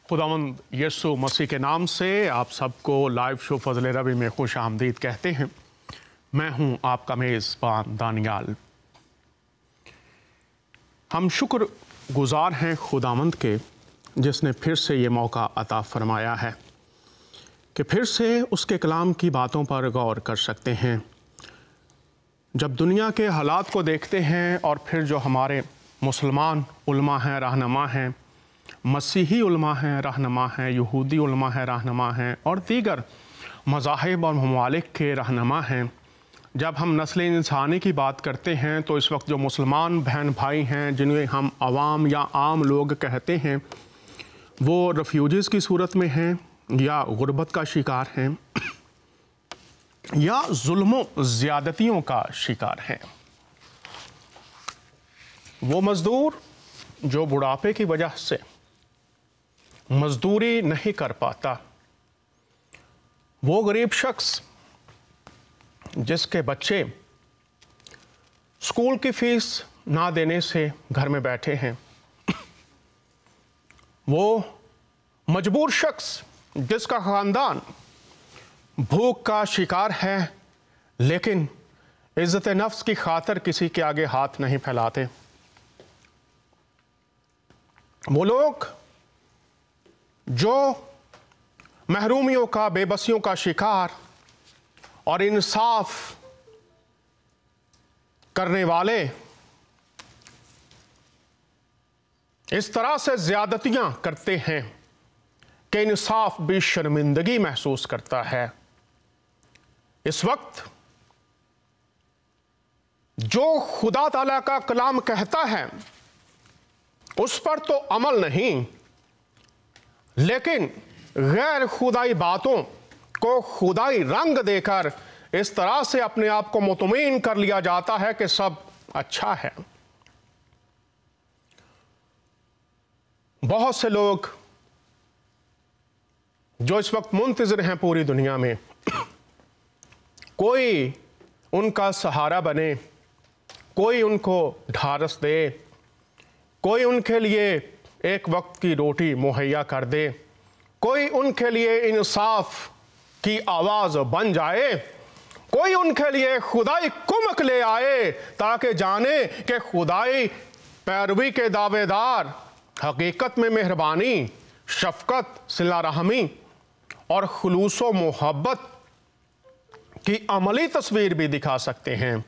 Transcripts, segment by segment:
खुदावंद यीशु मसीह के नाम से आप सबको लाइव शो फजल रबी में खुश आमदीद कहते हैं। मैं हूं आपका मेज़बान दानियाल। हम शुक्र गुज़ार हैं खुदावंद के, जिसने फिर से ये मौका अता फरमाया है कि फिर से उसके कलाम की बातों पर गौर कर सकते हैं। जब दुनिया के हालात को देखते हैं और फिर जो हमारे मुसलमान उलमा हैं, रहनुमा हैं, मसीही उलमा हैं, रहनुमा हैं, यहूदी उलमा हैं, रहनुमा हैं और दीगर मज़ाहिब और ममालिक के रहनुमा हैं, जब हम नस्ल इंसानी की बात करते हैं तो इस वक्त जो मुसलमान बहन भाई हैं, जिन्हें हम अवाम या आम लोग कहते हैं, वो रेफ्यूजीज़ की सूरत में हैं या गुर्बत का शिकार हैं या जुल्मों ज़्यादतियों का शिकार हैं। वो मज़दूर जो बुढ़ापे की वजह से मज़दूरी नहीं कर पाता, वो गरीब शख्स जिसके बच्चे स्कूल की फ़ीस ना देने से घर में बैठे हैं, वो मजबूर शख्स जिसका ख़ानदान भूख का शिकार है लेकिन इज़्ज़त नफ्स की खातिर किसी के आगे हाथ नहीं फैलाते, वो लोग जो महरूमियों का, बेबसियों का शिकार और इंसाफ करने वाले इस तरह से ज़्यादतियां करते हैं कि इंसाफ भी शर्मिंदगी महसूस करता है। इस वक्त जो खुदा ताला का कलाम कहता है उस पर तो अमल नहीं, लेकिन गैर खुदाई बातों को खुदाई रंग देकर इस तरह से अपने आप को मुतमईन कर लिया जाता है कि सब अच्छा है। बहुत से लोग जो इस वक्त मुंतज़िर हैं पूरी दुनिया में, कोई उनका सहारा बने, कोई उनको ढारस दे, कोई उनके लिए एक वक्त की रोटी मुहैया कर दे, कोई उनके लिए इंसाफ की आवाज़ बन जाए, कोई उनके लिए खुदाई कुमक ले आए ताकि जाने कि खुदाई पैरवी के दावेदार हकीकत में मेहरबानी, शफ़क़त, सिला रहमी और खुलूसो मोहब्बत की अमली तस्वीर भी दिखा सकते हैं।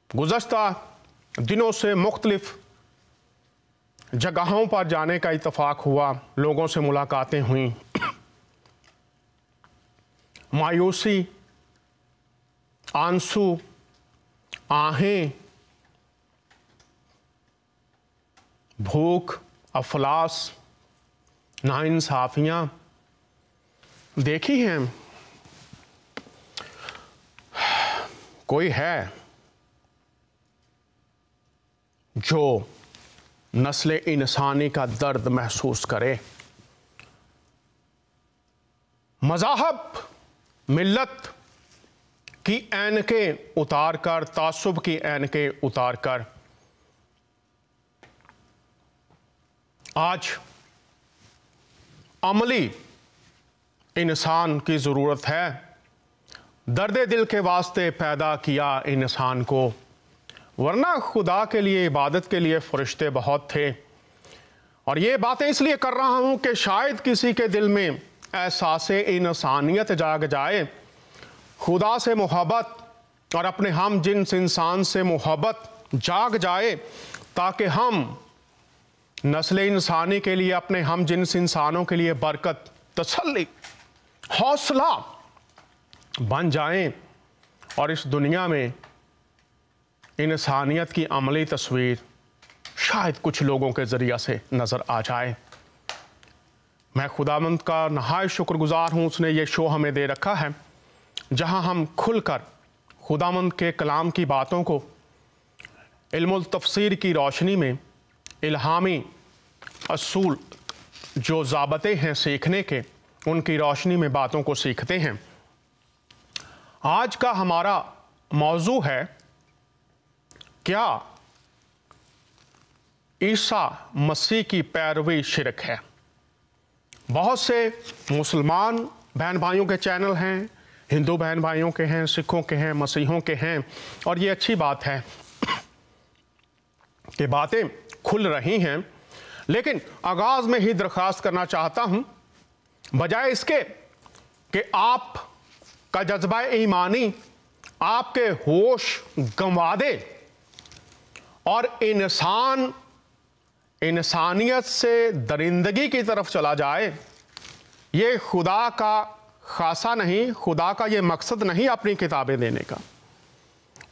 गुज़श्ता दिनों से मुख्तलिफ जगहों पर जाने का इत्तफाक हुआ, लोगों से मुलाकातें हुई, मायूसी, आंसू, आहें, भूख, अफलास, नाइंसाफियाँ देखी हैं। कोई है जो नस्ल इंसानी का दर्द महसूस करे, मज़ाहब, मिल्लत की ऐनकें उतार कर, तासुब की ऐनकें उतार कर आज अमली इंसान की ज़रूरत है। दर्द दिल के वास्ते पैदा किया इंसान को, वरना खुदा के लिए, इबादत के लिए फ़रिश्ते बहुत थे। और ये बातें इसलिए कर रहा हूँ कि शायद किसी के दिल में एहसास इंसानियत जाग जाए, खुदा से मोहब्बत और अपने हम जिन्स इंसान से मोहब्बत जाग जाए, ताकि हम नस्ल इंसानी के लिए, अपने हम जिन्स इंसानों के लिए बरकत, तसल्ली, हौसला बन जाएं और इस दुनिया में इंसानियत की अमली तस्वीर शायद कुछ लोगों के ज़रिए से नज़र आ जाए। मैं खुदावंद का नहायत शुक्रगुज़ार हूँ, उसने ये शो हमें दे रखा है जहाँ हम खुलकर खुदावंद के कलाम की बातों को इल्मुल तफसीर की रोशनी में, इल्हामी असूल जो ज़ाबते हैं सीखने के, उनकी रोशनी में बातों को सीखते हैं। आज का हमारा मौजू है, क्या ईसा मसीह की पैरवी शिरक है। बहुत से मुसलमान बहन भाइयों के चैनल हैं, हिंदू बहन भाइयों के हैं, सिखों के हैं, मसीहों के हैं, और ये अच्छी बात है कि बातें खुल रही हैं। लेकिन आगाज़ में ही दरख्वास्त करना चाहता हूं, बजाय इसके कि आप का जज्बा ईमानी आपके होश गंवा दे और इंसानियत से दरिंदगी की तरफ चला जाए, ये खुदा का खासा नहीं, खुदा का ये मकसद नहीं अपनी किताबें देने का।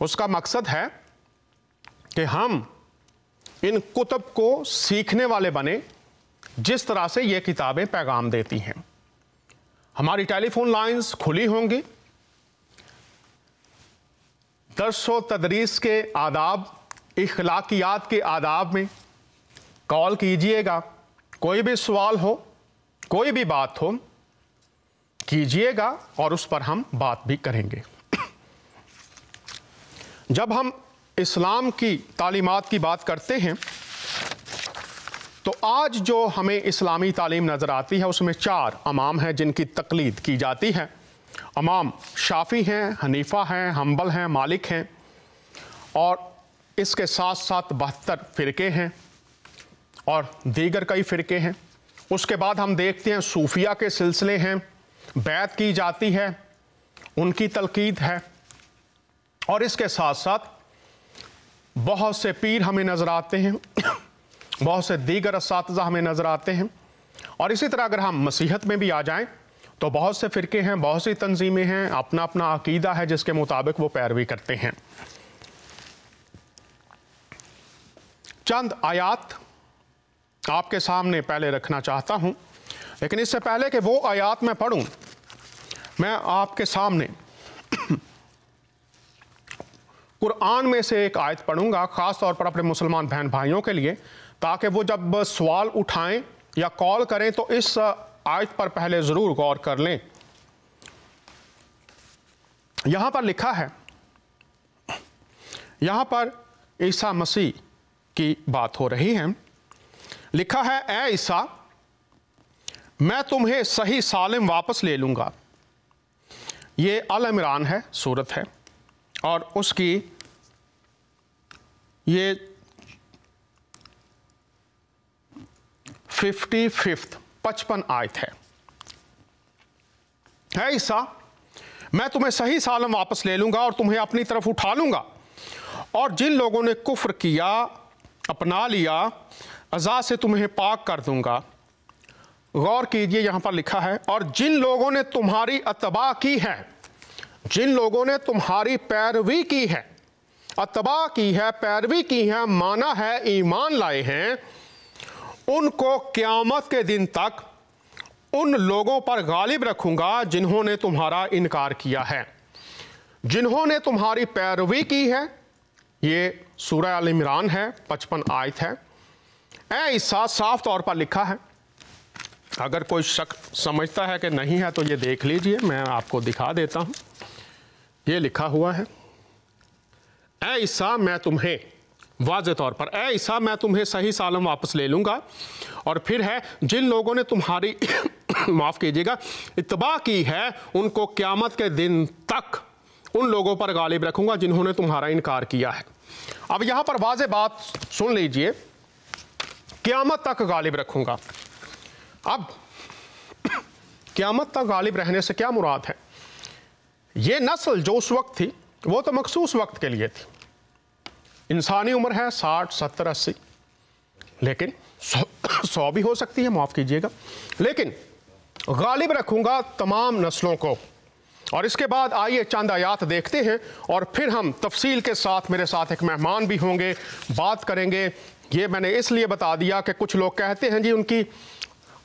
उसका मकसद है कि हम इन कुतुब को सीखने वाले बने जिस तरह से ये किताबें पैगाम देती हैं। हमारी टेलीफोन लाइंस खुली होंगी। दर्स व तदरीस के आदाब, इखलाकियात के आदाब में कॉल कीजिएगा। कोई भी सवाल हो, कोई भी बात हो, कीजिएगा और उस पर हम बात भी करेंगे। जब हम इस्लाम की तालीमात की बात करते हैं तो आज जो हमें इस्लामी तालीम नज़र आती है उसमें 4 इमाम हैं जिनकी तकलीद की जाती है। इमाम शाफी हैं, हनीफा हैं, हम्बल हैं, मालिक हैं, और इसके साथ साथ 72 फ़िरके हैं और दीगर कई फ़िरके हैं। उसके बाद हम देखते हैं सूफिया के सिलसिले हैं, बैत की जाती है, उनकी तलकीद है, और इसके साथ साथ बहुत से पीर हमें नज़र आते हैं, बहुत से दीगर असातिज़ा हमें नज़र आते हैं। और इसी तरह अगर हम मसीहत में भी आ जाएं तो बहुत से फ़िरके हैं, बहुत सी तंजीमें हैं, अपना अपना अकीदा है जिसके मुताबिक वो पैरवी करते हैं। चंद आयात आपके सामने पहले रखना चाहता हूं, लेकिन इससे पहले कि वो आयात मैं पढ़ूं, मैं आपके सामने कुरान में से एक आयत पढ़ूंगा, ख़ास तौर पर अपने मुसलमान बहन भाइयों के लिए, ताकि वो जब सवाल उठाएं या कॉल करें तो इस आयत पर पहले ज़रूर गौर कर लें। यहाँ पर लिखा है, यहाँ पर ईसा मसीह की बात हो रही है। लिखा है, ए ईसा, मैं तुम्हें सही सालिम वापस ले लूँगा। ये अल इमरान है, सूरत है, और उसकी ये 55 आयत है। ईसा, मैं तुम्हें सही सालम वापस ले लूँगा और तुम्हें अपनी तरफ उठा लूँगा, और जिन लोगों ने कुफ्र किया, अपना लिया, अज़ा से तुम्हें पाक कर दूँगा। गौर कीजिए, यहाँ पर लिखा है, और जिन लोगों ने तुम्हारी अतबा की है, जिन लोगों ने तुम्हारी पैरवी की है, अतबा की है, पैरवी की है, माना है ईमान लाए हैं, उनको क़यामत के दिन तक उन लोगों पर गालिब रखूंगा जिन्होंने तुम्हारा इनकार किया है। जिन्होंने तुम्हारी पैरवी की है, ये सूरह अल इमरान है, 55 आयत है। ए ईसा, साफ तौर पर लिखा है। अगर कोई शक समझता है कि नहीं है तो ये देख लीजिए, मैं आपको दिखा देता हूँ। ये लिखा हुआ है, ए ईसा, मैं तुम्हें, वाज़े तौर पर, ए ईसा, मैं तुम्हें सही सालम वापस ले लूँगा। और फिर है, जिन लोगों ने तुम्हारी माफ़ कीजिएगा इत्तबा की है, उनको क़यामत के दिन तक उन लोगों पर गालिब रखूँगा जिन्होंने तुम्हारा इनकार किया है। अब यहाँ पर वाज़े बात सुन लीजिए, क़यामत तक गालिब रखूँगा। अब क़यामत तक गालिब रहने से क्या मुराद है? ये नस्ल जो उस वक्त थी वो तो मखसूस वक्त के लिए थी। इंसानी उम्र है 60, 70, 80, लेकिन 100 भी हो सकती है, माफ़ कीजिएगा, लेकिन गालिब रखूँगा तमाम नस्लों को। और इसके बाद आइए चंद आयात देखते हैं और फिर हम तफसील के साथ, मेरे साथ एक मेहमान भी होंगे, बात करेंगे। ये मैंने इसलिए बता दिया कि कुछ लोग कहते हैं जी उनकी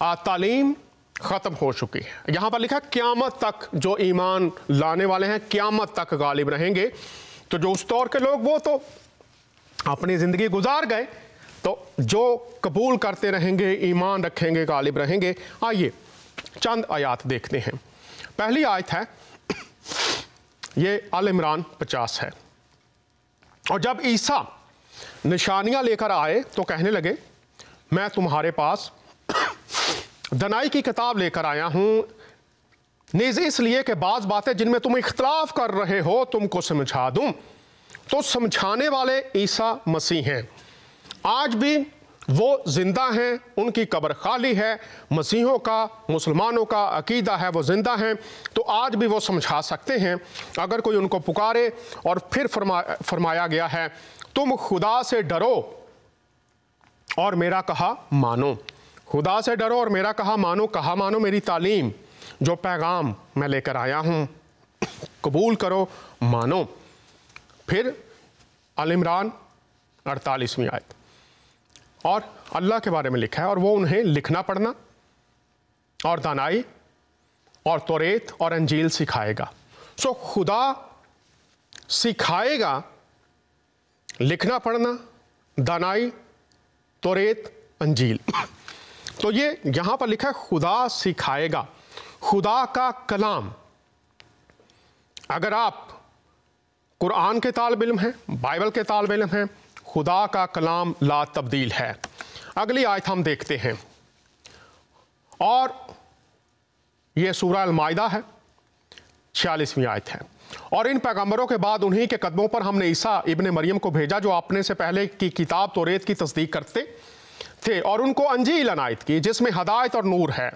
तालीम ख़त्म हो चुकी है। यहाँ पर लिखा क़यामत तक जो ईमान लाने वाले हैं क़यामत तक गालिब रहेंगे। तो जो उस दौर के लोग वो तो अपनी ज़िंदगी गुजार गए, तो जो कबूल करते रहेंगे, ईमान रखेंगे, गालिब रहेंगे। आइए चंद आयात देखते हैं। पहली आयत है, ये अल इमरान 50 है। और जब ईसा نشانیاں لے کر آئے تو کہنے لگے میں تمہارے پاس دنائی کی کتاب لے کر آیا ہوں، نیز اس لیے کہ بعض باتیں جن میں تم اختلاف کر رہے ہو تم کو سمجھا دوں۔ تو سمجھانے والے عیسیٰ مسیح ہیں، آج بھی وہ زندہ ہیں، ان کی قبر خالی ہے، مسیحوں کا، مسلمانوں کا عقیدہ ہے وہ زندہ ہیں، تو آج بھی وہ سمجھا سکتے ہیں اگر کوئی ان کو پکارے۔ اور پھر فرمایا گیا ہے تم خدا سے ڈرو اور میرا کہا مانو۔ خدا سے ڈرو اور میرا کہا مانو میری تعلیم جو پیغام میں لے کر آیا ہوں، قبول کرو، مانو۔ پھر آل عمران 48ویں آیت، اور اللہ کے بارے میں لکھا ہے اور وہ انہیں لکھنا پڑھنا اور دانائی اور توریت اور انجیل سکھائے گا۔ سو خدا سکھائے گا لکھنا پڑھنا، دانائی، توریت، انجیل۔ تو یہ یہاں پر لکھا ہے خدا سکھائے گا، خدا کا کلام۔ اگر آپ قرآن کے طالب علم ہیں، بائبل کے طالب علم ہیں، خدا کا کلام لا تبدیل ہے۔ اگلی آیت ہم دیکھتے ہیں، اور یہ سورہ المائدہ ہے، 46ویں آیت ہے۔ اور ان پیغمبروں کے بعد انہی کے قدموں پر ہم نے عیسیٰ ابن مریم کو بھیجا جو اپنے سے پہلے کی کتاب توریت کی تصدیق کرتے تھے، اور ان کو انجیل عنایت کی جس میں ہدایت اور نور ہے،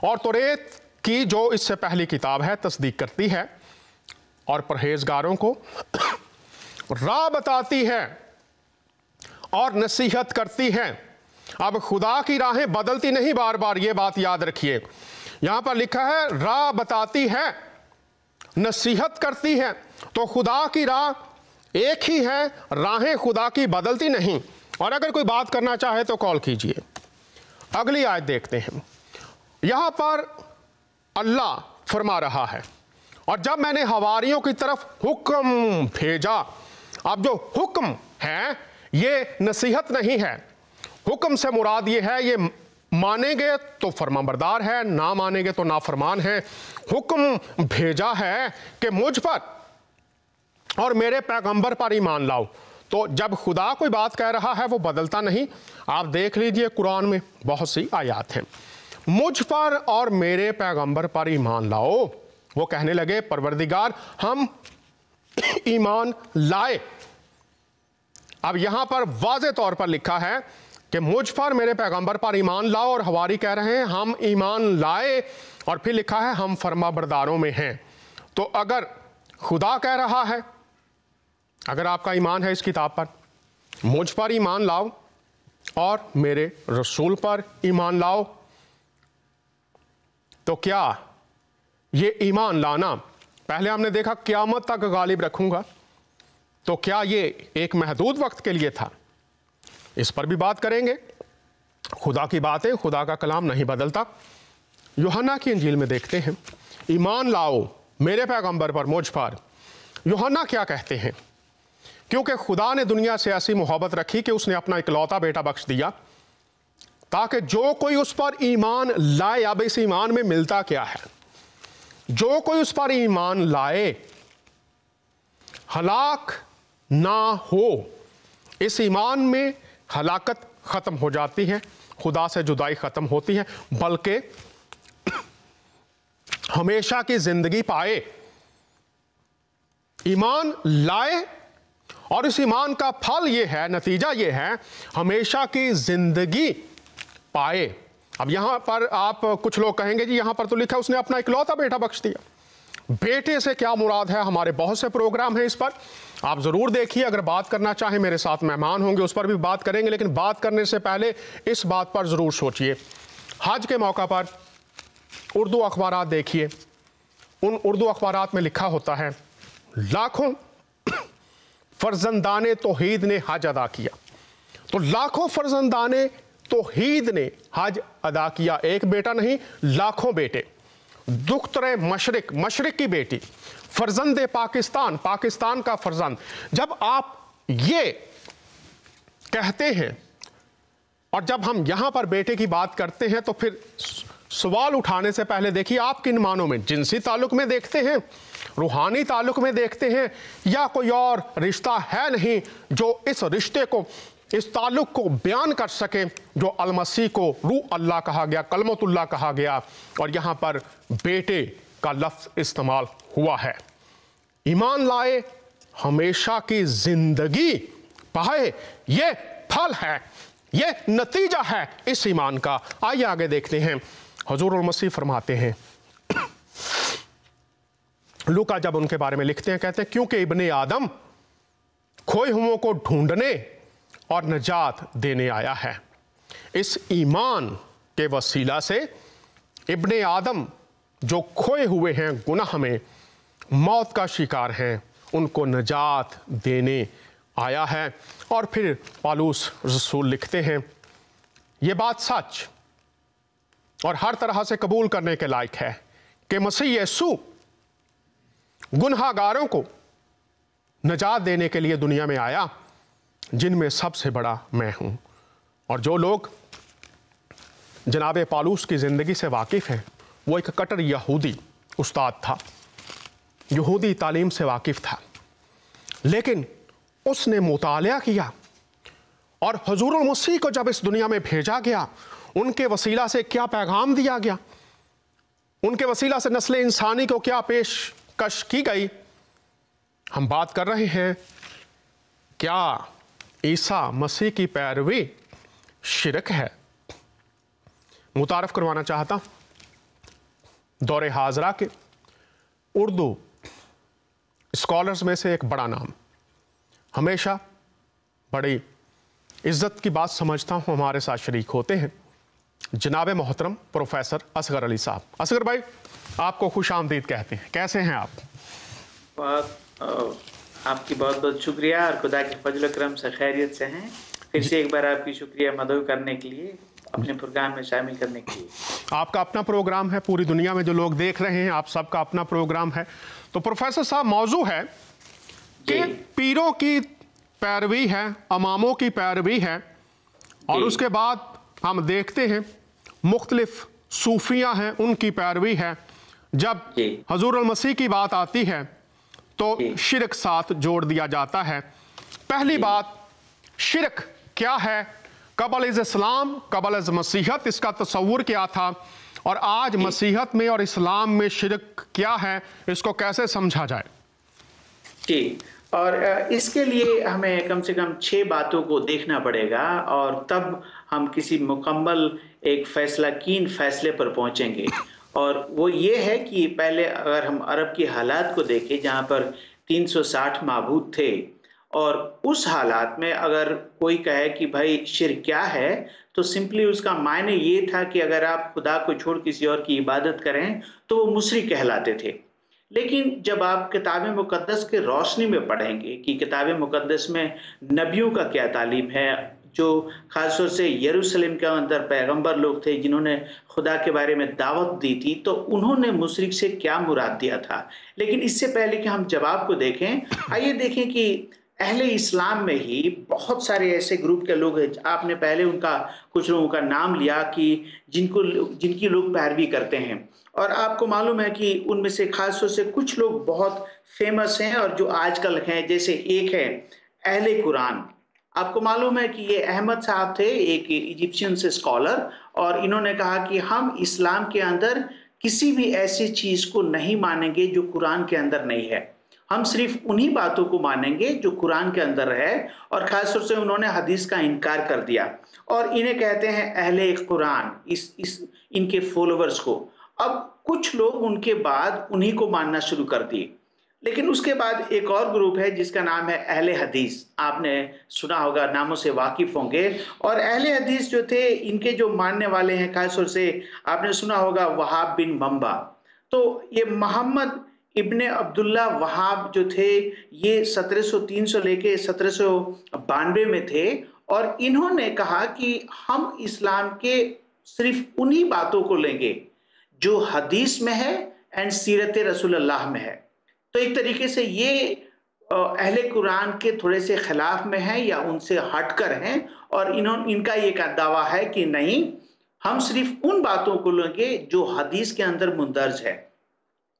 اور توریت کی جو اس سے پہلی کتاب ہے تصدیق کرتی ہے اور پرہیزگاروں کو راہ بتاتی ہے اور نصیحت کرتی ہے۔ اب خدا کی راہیں بدلتی نہیں، بار بار یہ بات یاد رکھیے، یہاں پر لکھا ہے راہ بتاتی ہے، نصیحت کرتی ہے، تو خدا کی راہ ایک ہی ہے، راہیں خدا کی بدلتی نہیں۔ اور اگر کوئی بات کرنا چاہے تو کال کیجئے۔ اگلی آیت دیکھتے ہیں، یہاں پر اللہ فرما رہا ہے اور جب میں نے حواریوں کی طرف حکم بھیجا۔ اب جو حکم ہے یہ نصیحت نہیں ہے، حکم سے مراد یہ ہے یہ مانیں گے تو فرمان بردار ہے، نہ مانیں گے تو نافرمان ہے۔ حکم بھیجا ہے کہ مجھ پر اور میرے پیغمبر پر ایمان لاؤ۔ تو جب خدا کوئی بات کہہ رہا ہے وہ بدلتا نہیں۔ آپ دیکھ لیجئے قرآن میں بہت سی آیات ہیں، مجھ پر اور میرے پیغمبر پر ایمان لاؤ۔ وہ کہنے لگے پروردگار ہم ایمان لائے۔ اب یہاں پر واضح طور پر لکھا ہے کہ مجھ پر میرے پیغمبر پر ایمان لاؤ، اور حواری کہہ رہے ہیں ہم ایمان لائے، اور پھر لکھا ہے ہم فرما برداروں میں ہیں۔ تو اگر خدا کہہ رہا ہے، اگر آپ کا ایمان ہے اس کتاب پر، مجھ پر ایمان لاؤ اور میرے رسول پر ایمان لاؤ، تو کیا یہ ایمان لانا، پہلے ہم نے دیکھا قیامت تک غالب رکھوں گا، تو کیا یہ ایک محدود وقت کے لیے تھا؟ اس پر بھی بات کریں گے۔ خدا کی باتیں، خدا کا کلام نہیں بدلتا۔ یوحنا کی انجیل میں دیکھتے ہیں، ایمان لاؤ میرے پیغمبر پر، مجھ پر۔ یوحنا کیا کہتے ہیں؟ کیونکہ خدا نے دنیا سے ایسی محبت رکھی کہ اس نے اپنا اکلوتا بیٹا بخش دیا تاکہ جو کوئی اس پر ایمان لائے۔ اب اس ایمان میں ملتا کیا ہے؟ جو کوئی اس پر ایمان لائے ہلاک نہ ہو۔ اس ایمان میں ہلاکت ختم ہو جاتی ہے، خدا سے جدائی ختم ہوتی ہے، بلکہ ہمیشہ کی زندگی پائے۔ ایمان لائے اور اس ایمان کا پھل یہ ہے، نتیجہ یہ ہے ہمیشہ کی زندگی پائے۔ اب یہاں پر آپ کچھ لوگ کہیں گے جی یہاں پر تو لکھا اس نے اپنا اکلوتا بیٹا بخش دیا۔ بیٹے سے کیا مراد ہے؟ ہمارے بہت سے پروگرام ہیں اس پر، آپ ضرور دیکھیے۔ اگر بات کرنا چاہیں میرے ساتھ مہمان ہوں گے، اس پر بھی بات کریں گے، لیکن بات کرنے سے پہلے اس بات پر ضرور سوچئے۔ حج کے موقع پر اردو اخبارات دیکھیے، ان اردو اخبارات میں لکھا ہوتا ہے لاکھوں فرزندان توحید نے حج ادا کیا۔ تو لاکھوں فرزندان توحید نے حج ادا کیا، ایک بیٹا نہیں، لاکھوں بیٹے۔ دختر مشرق، مشرق کی بیٹی، فرزند پاکستان، پاکستان کا فرزند۔ جب آپ یہ کہتے ہیں اور جب ہم یہاں پر بیٹے کی بات کرتے ہیں تو پھر سوال اٹھانے سے پہلے دیکھیے آپ کن معنوں میں، جنسی تعلق میں دیکھتے ہیں، रूहानी ताल्लुक में देखते हैं या कोई और रिश्ता है नहीं जो इस रिश्ते को, इस ताल्लुक को बयान कर सके जो अल-मसीह को रूह अल्लाह कहा गया, कलमतुल्लाह कहा गया और यहाँ पर बेटे का लफ्ज़ इस्तेमाल हुआ है। ईमान लाए, हमेशा की जिंदगी पाए, ये फल है, ये नतीजा है इस ईमान का। आइए आगे देखते हैं। हुजूरुल मसीह फरमाते हैं, लूका जब उनके बारे में लिखते हैं कहते हैं क्योंकि इब्ने आदम खोए हुओं को ढूंढने और निजात देने आया है। इस ईमान के वसीला से इब्ने आदम जो खोए हुए हैं, गुनाह में मौत का शिकार हैं, उनको निजात देने आया है। और फिर पौलुस रसूल लिखते हैं ये बात सच और हर तरह से कबूल करने के लायक है कि मसीह यीशु गुनहगारों को निजात देने के लिए दुनिया में आया, जिनमें सबसे बड़ा मैं हूं। और जो लोग जनाब पौलुस की ज़िंदगी से वाकिफ़ हैं, वो एक कट्टर यहूदी उस्ताद था, यहूदी तालीम से वाकिफ़ था, लेकिन उसने मुतालिया किया और हुजूरुल मसीह को जब इस दुनिया में भेजा गया, उनके वसीला से क्या पैगाम दिया गया, उनके वसीला से नस्ल इंसानी को क्या पेशकश की गई। हम बात कर रहे हैं क्या ईसा मसीह की पैरवी शिरक है। मुतारफ करवाना चाहता दौरे हाजरा के उर्दू स्कॉलर्स में से एक बड़ा नाम, हमेशा बड़ी इज्जत की बात समझता हूँ, हमारे साथ शरीक होते हैं जनाब मोहतरम प्रोफेसर असगर अली साहब। असगर भाई, आपको खुश आमदीद कहते हैं, कैसे हैं आप? आपकी बहुत बहुत शुक्रिया और खुदा के फजल करम से खैरियत से हैं। फिर से एक बार आपकी शुक्रिया मदऊ करने के लिए, अपने प्रोग्राम में शामिल करने के लिए। आपका अपना प्रोग्राम है, पूरी दुनिया में जो लोग देख रहे हैं आप सबका अपना प्रोग्राम है। तो प्रोफेसर साहब, मौजू है कि पीरों की पैरवी है, इमामों की पैरवी है, और उसके बाद हम देखते हैं मुख्तलिफ सूफियाँ हैं, उनकी पैरवी है। जब हुजूरुल मसीह की बात आती है तो शिरक साथ जोड़ दिया जाता है। पहली बात, शिरक क्या है? कबल इस्लाम, कबल मसीहत, इसका तस्वुर क्या था, और आज मसीहत में और इस्लाम में शिरक क्या है, इसको कैसे समझा जाए? जी, और इसके लिए हमें कम से कम 6 बातों को देखना पड़ेगा और तब हम किसी मुकम्मल एक फैसलाकीन फैसले पर पहुंचेंगे। और वो ये है कि पहले अगर हम अरब की हालात को देखें जहाँ पर 360 माबूद थे, और उस हालात में अगर कोई कहे कि भाई शिर्क क्या है, तो सिंपली उसका मायने ये था कि अगर आप खुदा को छोड़ किसी और की इबादत करें तो वो मुशरिक कहलाते थे। लेकिन जब आप किताब मुकद्दस के रोशनी में पढ़ेंगे कि किताब मुकद्दस में नबियों का क्या तालीम है, जो खासतौर से यरूशलेम के अंदर पैगंबर लोग थे जिन्होंने खुदा के बारे में दावत दी थी, तो उन्होंने मुशरिक से क्या मुराद दिया था। लेकिन इससे पहले कि हम जवाब को देखें, आइए देखें कि अहले इस्लाम में ही बहुत सारे ऐसे ग्रुप के लोग हैं। आपने पहले उनका कुछ लोगों का नाम लिया कि जिनकी लोग पैरवी करते हैं, और आपको मालूम है कि उनमें से खासतौर से कुछ लोग बहुत फेमस हैं और जो आजकल हैं। जैसे एक है अहले कुरान। आपको मालूम है कि ये अहमद साहब थे, एक इजिप्शियन से स्कॉलर, और इन्होंने कहा कि हम इस्लाम के अंदर किसी भी ऐसी चीज़ को नहीं मानेंगे जो कुरान के अंदर नहीं है। हम सिर्फ उन्हीं बातों को मानेंगे जो कुरान के अंदर है, और खासतौर से उन्होंने हदीस का इनकार कर दिया, और इन्हें कहते हैं अहले कुरान, इनके फॉलोवर्स को। अब कुछ लोग उनके बाद उन्हीं को मानना शुरू कर दिए। लेकिन उसके बाद एक और ग्रुप है जिसका नाम है अहले हदीस। आपने सुना होगा, नामों से वाकिफ होंगे। और अहले हदीस जो थे, इनके जो मानने वाले हैं, खासतौर से आपने सुना होगा वहाब बिन मंबा। तो ये मोहम्मद इब्ने अब्दुल्ला वहाब जो थे, ये 1703 से लेके 1792 में थे, और इन्होंने कहा कि हम इस्लाम के सिर्फ उन्हीं बातों को लेंगे जो हदीस में है एंड सीरत रसूलुल्लाह में है। तो एक तरीके से ये अहले कुरान के थोड़े से खिलाफ में है या उनसे हटकर हैं, और इनका ये दावा है कि नहीं, हम सिर्फ उन बातों को लेंगे जो हदीस के अंदर मुंदर्ज है।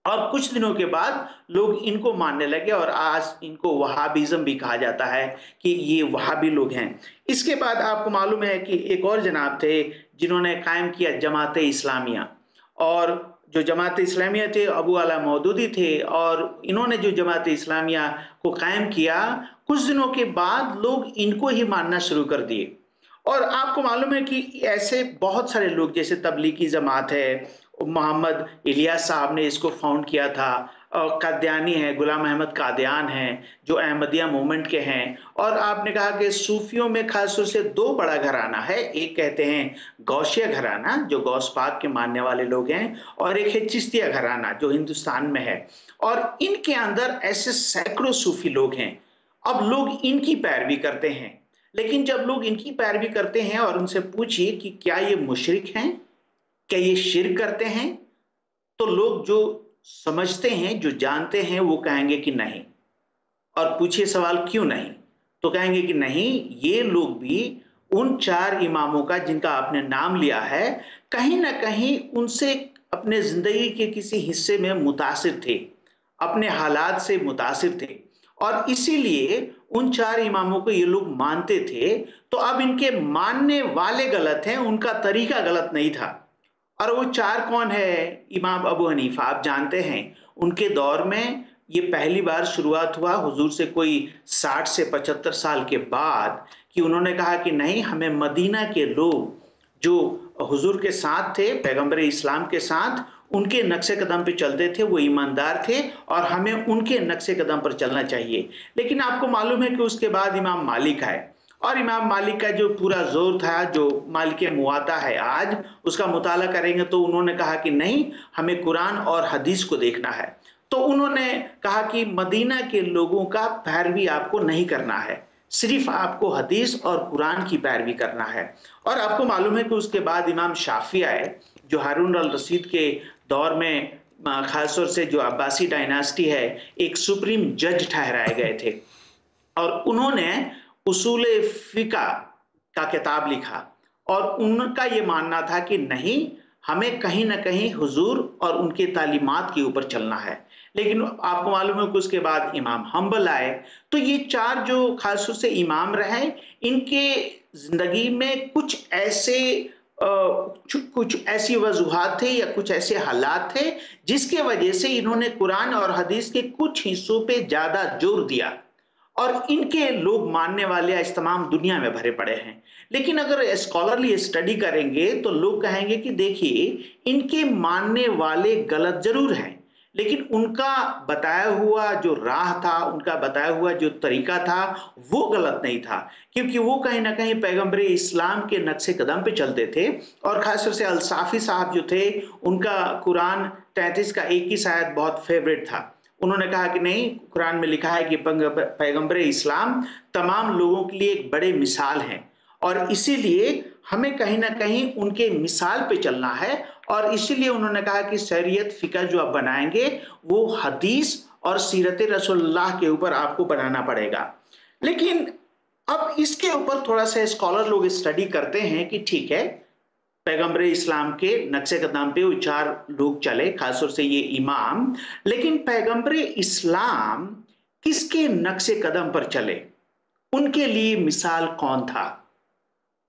اور کچھ دنوں کے بعد لوگ ان کو ماننے لگے، اور آج ان کو وہابیزم بھی کہا جاتا ہے کہ یہ وہابی لوگ ہیں۔ اس کے بعد آپ کو معلوم ہے کہ ایک اور جناب تھے جنہوں نے قائم کیا جماعت اسلامیہ، اور جو جماعت اسلامیہ تھے ابو اعلیٰ مودودی تھے، اور انہوں نے جو جماعت اسلامیہ کو قائم کیا، کچھ دنوں کے بعد لوگ ان کو ہی ماننا شروع کر دیے۔ اور آپ کو معلوم ہے کہ ایسے بہت سارے لوگ، جیسے تبلیغی جماعت ہے، محمد الیاس صاحب نے اس کو فاؤنڈ کیا تھا، اور قادیانی ہے، غلام احمد قادیان ہیں جو احمدیہ موومنٹ کے ہیں، اور آپ نے کہا کہ صوفیوں میں خاص طور سے دو بڑا گھرانہ ہے، ایک کہتے ہیں غوثیہ گھرانہ جو غوث پاک کے ماننے والے لوگ ہیں، اور ایک ہے چشتیہ گھرانہ جو ہندوستان میں ہے، اور ان کے اندر ایسے سینکڑوں صوفی لوگ ہیں۔ اب لوگ ان کی پیروی کرتے ہیں، لیکن جب لوگ ان کی پیروی کرتے ہیں اور ان سے پوچھئے کہ کیا یہ مشرک ہیں، کیا یہ شرک کرتے ہیں، تو لوگ جو سمجھتے ہیں، جو جانتے ہیں، وہ کہیں گے کہ نہیں۔ اور پوچھئے سوال کیوں نہیں، تو کہیں گے کہ نہیں، یہ لوگ بھی ان چار اماموں کا جن کا آپ نے نام لیا ہے، کہیں نہ کہیں ان سے اپنے زندگی کے کسی حصے میں متاثر تھے، اپنے حالات سے متاثر تھے، اور اسی لیے ان چار اماموں کو یہ لوگ مانتے تھے۔ تو اب ان کے ماننے والے غلط ہیں، ان کا طریقہ غلط نہیں تھا۔ اور وہ چار کون ہے؟ امام ابو حنیفہ، آپ جانتے ہیں ان کے دور میں یہ پہلی بار شروعات ہوا حضور سے کوئی 60 سے 75 سال کے بعد، کہ انہوں نے کہا کہ نہیں، ہمیں مدینہ کے لوگ جو حضور کے ساتھ تھے، پیغمبر اسلام کے ساتھ، ان کے نقش قدم پہ چلتے تھے، وہ ایماندار تھے، اور ہمیں ان کے نقش قدم پر چلنا چاہیے۔ لیکن آپ کو معلوم ہے کہ اس کے بعد امام مالک آئے، اور امام مالک کا جو پورا زور تھا، جو مالک مواطا ہے آج، اس کا مطالعہ کریں گے تو انہوں نے کہا کہ نہیں، ہمیں قرآن اور حدیث کو دیکھنا ہے۔ تو انہوں نے کہا کہ مدینہ کے لوگوں کا پیروی آپ کو نہیں کرنا ہے، صرف آپ کو حدیث اور قرآن کی پیروی کرنا ہے۔ اور آپ کو معلوم ہے کہ اس کے بعد امام شافعی آئے، جو ہارون الرشید کے دور میں خاص طور سے جو عباسی ڈائناسٹی ہے، ایک سپریم جج ٹھہرائے گئے تھے، اور انہوں نے اصول فقہ کا کتاب لکھا، اور ان کا یہ ماننا تھا کہ نہیں، ہمیں کہیں نہ کہیں حضور اور ان کے تعلیمات کے اوپر چلنا ہے۔ لیکن آپ کو معلوم ہے کہ اس کے بعد امام حنبل آئے۔ تو یہ چار جو خاص طور سے امام رہے، ان کے زندگی میں کچھ ایسی وجوہات تھے یا کچھ ایسے حالات تھے جس کے وجہ سے انہوں نے قرآن اور حدیث کے کچھ حصوں پہ زیادہ زور دیا، اور ان کے لوگ ماننے والے اس تمام دنیا میں بھرے پڑے ہیں۔ لیکن اگر اسکالرلی اسٹڈی کریں گے تو لوگ کہیں گے کہ دیکھیے، ان کے ماننے والے غلط ضرور ہیں، لیکن ان کا بتایا ہوا جو راہ تھا، ان کا بتایا ہوا جو طریقہ تھا، وہ غلط نہیں تھا، کیونکہ وہ کہیں نہ کہیں پیغمبر اسلام کے نقش قدم پہ چلتے تھے۔ اور خاص طور سے الصافی صاحب جو تھے، ان کا قرآن 33 کا 21 آیت بہت فیوریٹ تھا۔ انہوں نے کہا کہ نہیں، قرآن میں لکھا ہے کہ پیغمبر اسلام تمام لوگوں کے لیے ایک بڑے مثال ہیں، اور اسی لیے ہمیں کہیں نہ کہیں ان کے مثال پہ چلنا ہے، اور اسی لیے انہوں نے کہا کہ شریعت فقہ جو آپ بنائیں گے وہ حدیث اور سیرت رسول اللہ کے اوپر آپ کو بنانا پڑے گا۔ لیکن اب اس کے اوپر تھوڑا سا اسکالر لوگ اسٹڈی کرتے ہیں کہ ٹھیک ہے، پیغمبر اسلام کے نقش قدم پہ وہ چار لوگ چلے، خاص طور سے یہ امام، لیکن پیغمبر اسلام کس کے نقش قدم پر چلے؟ ان کے لیے مثال کون تھا؟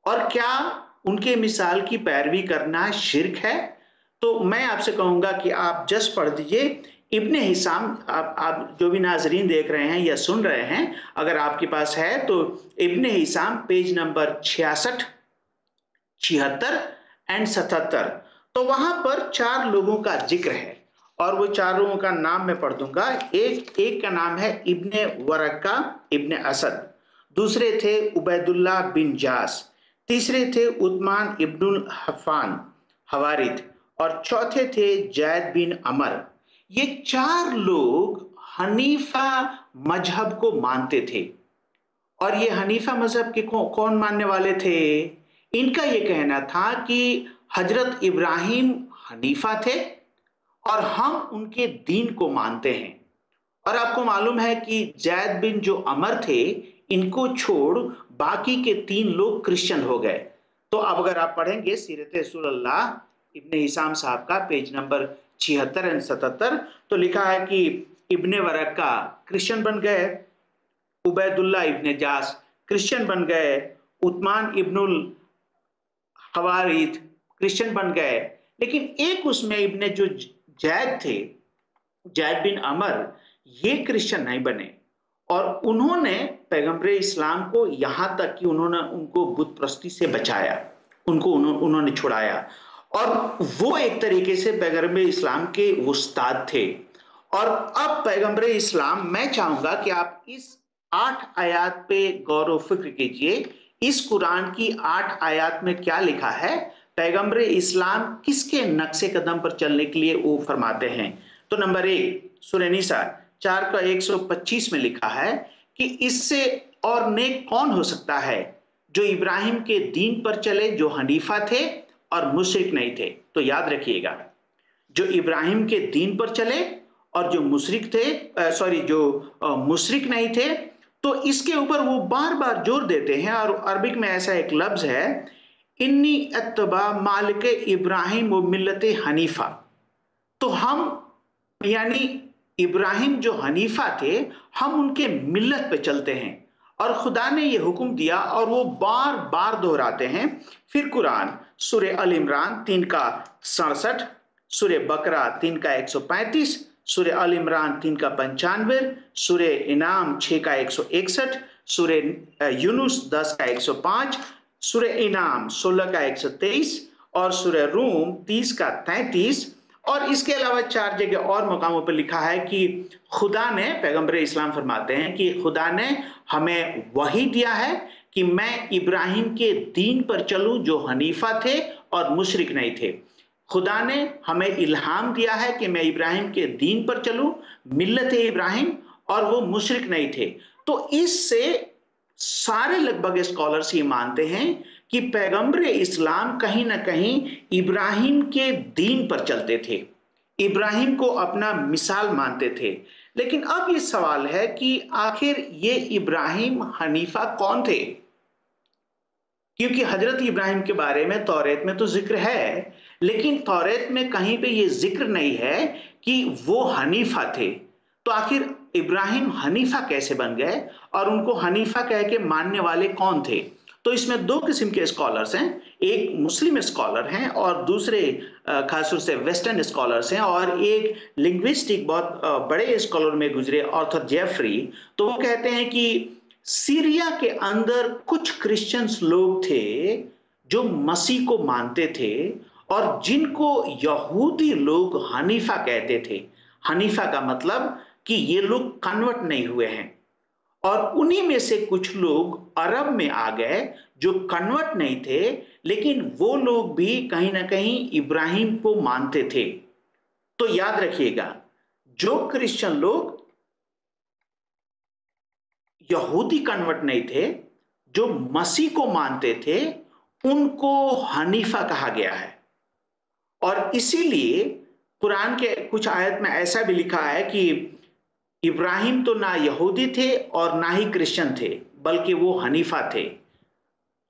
اور کیا ان کے مثال کی پیروی کرنا شرک ہے؟ تو میں آپ سے کہوں گا کہ آپ جس پڑھ دیجئے ابن حسام، آپ جو بھی ناظرین دیکھ رہے ہیں یا سن رہے ہیں، اگر آپ کے پاس ہے تو ابن حسام پیج نمبر 66، 76 اینڈ 77، تو وہاں پر چار لوگوں کا ذکر ہے، اور وہ چار لوگوں کا نام میں پڑھ دوں گا۔ ایک کا نام ہے ابن ورقہ ابن اسد، دوسرے تھے عبید اللہ بن جاس، تیسرے تھے عثمان ابن الحفان حوارث، اور چوتھے تھے زید بن عمر۔ یہ چار لوگ حنیفہ مذہب کو مانتے تھے، اور یہ حنیفہ مذہب کے کون ماننے والے تھے؟ ان کا یہ کہنا تھا کہ حضرت ابراہیم حنیفہ تھے، اور ہم ان کے دین کو مانتے ہیں۔ اور آپ کو معلوم ہے کہ زید بن جو عمر تھے، ان کو چھوڑ باقی کے 3 لوگ کرسچن ہو گئے۔ تو اب اگر آپ پڑھیں گے سیرت رسول اللہ ابن حسام صاحب کا پیج نمبر 76 एंड 77, तो लिखा है कि इब्ने वरक्का क्रिश्चियन बन गए, उबैदुल्ला इब्ने जास क्रिश्चियन बन गए, उस्मान इब्नुल हवारिथ क्रिश्चियन बन गए। लेकिन एक उसमें इब्ने जो जैद थे, जैद बिन अमर, ये क्रिश्चियन नहीं बने, और उन्होंने पैगंबर इस्लाम को यहाँ तक कि उन्होंने उनको बुत प्रस्ती से बचाया, उन्होंने छुड़ाया, और वो एक तरीके से पैगंबर इस्लाम के उस्ताद थे। और अब पैगंबर इस्लाम, मैं चाहूंगा कि आप इस 8 आयत पे गौर व फिक्र कीजिए। इस कुरान की 8 आयत में क्या लिखा है, पैगंबर इस्लाम किसके नक्शे कदम पर चलने के लिए वो फरमाते हैं। तो नंबर 1 सूरह निसा 4 का 125 में लिखा है कि इससे और नेक कौन हो सकता है जो इब्राहिम के दीन पर चले, जो हनीफा थे और मुशरिक नहीं थे। तो याद रखिएगा, जो इब्राहिम के दीन पर चले और जो मुशरिक थे, जो मुशरिक नहीं थे। तो इसके ऊपर वो बार बार जोर देते हैं, और अरबिक में ऐसा एक लफ्ज है, इन्नी अत्तबा मालिक इब्राहिम व मिल्लत हनीफा। तो हम, यानी इब्राहिम जो हनीफा थे, हम उनके मिल्लत पे चलते हैं, और खुदा ने ये हुक्म दिया, और वो बार बार दोहराते हैं। फिर कुरान सूरह अल इमरान 3 का 67, सूरह बकरा 3 का 135, सूरह अल इमरान 3 का 95, सूरह इनाम 6 का 161, सूरह यूनुस 10 का 105, सूरह इनाम 16 का 123, और सूरह रूम 30 का 33। और इसके अलावा 4 जगह और मकामों पर लिखा है कि खुदा ने, पैगंबर इस्लाम फरमाते हैं कि खुदा ने हमें वही दिया है कि मैं इब्राहिम के दीन पर चलूं जो हनीफा थे और मुशरिक नहीं थे। खुदा ने हमें इल्हाम दिया है कि मैं इब्राहिम के दीन पर चलूं, मिल्लत इब्राहिम, और वो मुशरिक नहीं थे। तो इससे सारे लगभग स्कॉलर्स ये मानते हैं कि पैगंबर इस्लाम कहीं ना कहीं इब्राहिम के दीन पर चलते थे, इब्राहिम को अपना मिसाल मानते थे। लेकिन अब ये सवाल है कि आखिर ये इब्राहिम हनीफा कौन थे? क्योंकि हजरत इब्राहिम के बारे में तौरेत में तो जिक्र है, लेकिन तौरेत में कहीं पे ये जिक्र नहीं है कि वो हनीफा थे। तो आखिर इब्राहिम हनीफा कैसे बन गए, और उनको हनीफा कह के मानने वाले कौन थे? तो इसमें 2 किस्म के स्कॉलर्स हैं, एक मुस्लिम स्कॉलर हैं और दूसरे खासतौर से वेस्टर्न स्कॉलर्स हैं, और एक लिंग्विस्टिक बहुत बड़े स्कॉलर में गुजरे आर्थर जेफरी। तो वो कहते हैं कि सीरिया के अंदर कुछ क्रिश्चियंस लोग थे जो मसीह को मानते थे, और जिनको यहूदी लोग हनीफा कहते थे। हनीफा का मतलब कि ये लोग कन्वर्ट नहीं हुए हैं, और उन्हीं में से कुछ लोग अरब में आ गए जो कन्वर्ट नहीं थे, लेकिन वो लोग भी कहीं ना कहीं इब्राहिम को मानते थे। तो याद रखिएगा, जो क्रिश्चियन लोग यहूदी कन्वर्ट नहीं थे, जो मसीह को मानते थे, उनको हनीफा कहा गया है। और इसीलिए कुरान के कुछ आयत में ऐसा भी लिखा है कि इब्राहिम तो ना यहूदी थे और ना ही क्रिश्चियन थे, बल्कि वो हनीफा थे।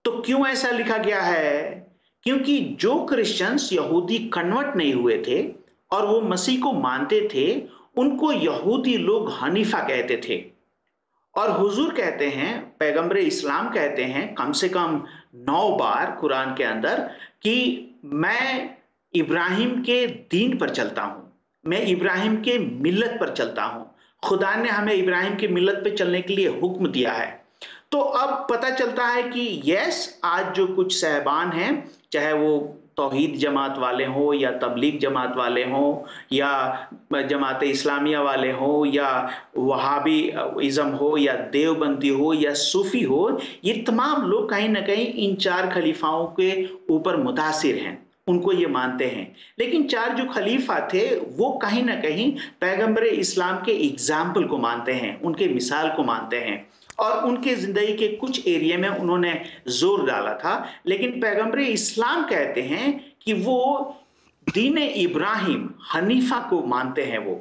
तो क्यों ऐसा लिखा गया है? क्योंकि जो क्रिश्चियंस यहूदी कन्वर्ट नहीं हुए थे और वो मसीह को मानते थे, उनको यहूदी लोग हनीफा कहते थे। और हुजूर कहते हैं, पैगंबर इस्लाम कहते हैं कम से कम 9 बार कुरान के अंदर कि मैं इब्राहिम के दीन पर चलता हूं, मैं इब्राहिम के मिल्लत पर चलता हूं। खुदा ने हमें इब्राहिम के मिल्लत पे चलने के लिए हुक्म दिया है। तो अब पता चलता है कि यस, आज जो कुछ सहबान हैं, चाहे वो तौहीद जमात वाले हों या तबलीग जमात वाले हों या जमात इस्लामिया वाले हों या वहाबी इज़म हो या देवबंदी हो या सूफी हो, ये तमाम लोग कहीं ना कहीं इन 4 खलीफाओं के ऊपर मुतासिर हैं, उनको ये मानते हैं। लेकिन 4 जो खलीफा थे वो कहीं ना कहीं पैगंबर इस्लाम के एग्जाम्पल को मानते हैं, उनके मिसाल को मानते हैं, और उनके ज़िंदगी के कुछ एरिया में उन्होंने जोर डाला था। लेकिन पैगंबर इस्लाम कहते हैं कि वो दीन इब्राहिम हनीफा को मानते हैं वो।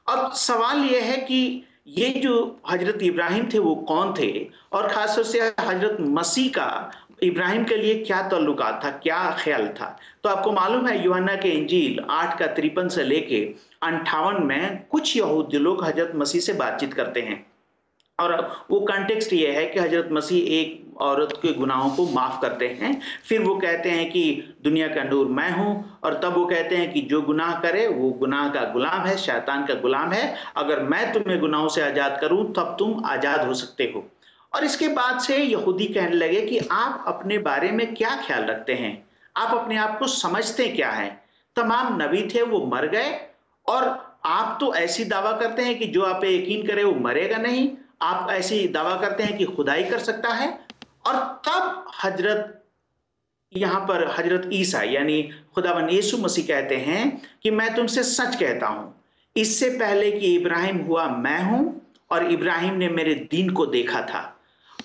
अब सवाल ये है कि ये जो हजरत इब्राहिम थे वो कौन थे, और खासतौर से हजरत मसीह का इब्राहिम के लिए क्या ताल्लुकात था, क्या ख्याल था। तो आपको मालूम है यूहन्ना के इंजील 8 का 53 से लेके 58 में कुछ यहूदी लोग हजरत मसीह से बातचीत करते हैं, और वो कॉन्टेक्स्ट ये है कि हजरत मसीह एक औरत के गुनाहों को माफ करते हैं। फिर वो कहते हैं कि दुनिया का नूर मैं हूं, और तब वो कहते हैं कि जो गुनाह करे वो गुनाह का गुलाम है, शैतान का गुलाम है। अगर मैं तुम्हें गुनाहों से आजाद करूं तब तुम आजाद हो सकते हो। और इसके बाद से यहूदी कहने लगे कि आप अपने बारे में क्या ख्याल रखते हैं, आप अपने आप को समझते क्या हैं। तमाम नबी थे वो मर गए, और आप तो ऐसी दावा करते हैं कि जो आप पे यकीन करे वो मरेगा नहीं। आप ऐसी दावा करते हैं कि खुदाई कर सकता है। और तब यहां पर हजरत ईसा यानी खुदावन यीशु मसीह कहते हैं कि मैं तुमसे सच कहता हूं, इससे पहले कि इब्राहिम हुआ मैं हूं, और इब्राहिम ने मेरे दिन को देखा था।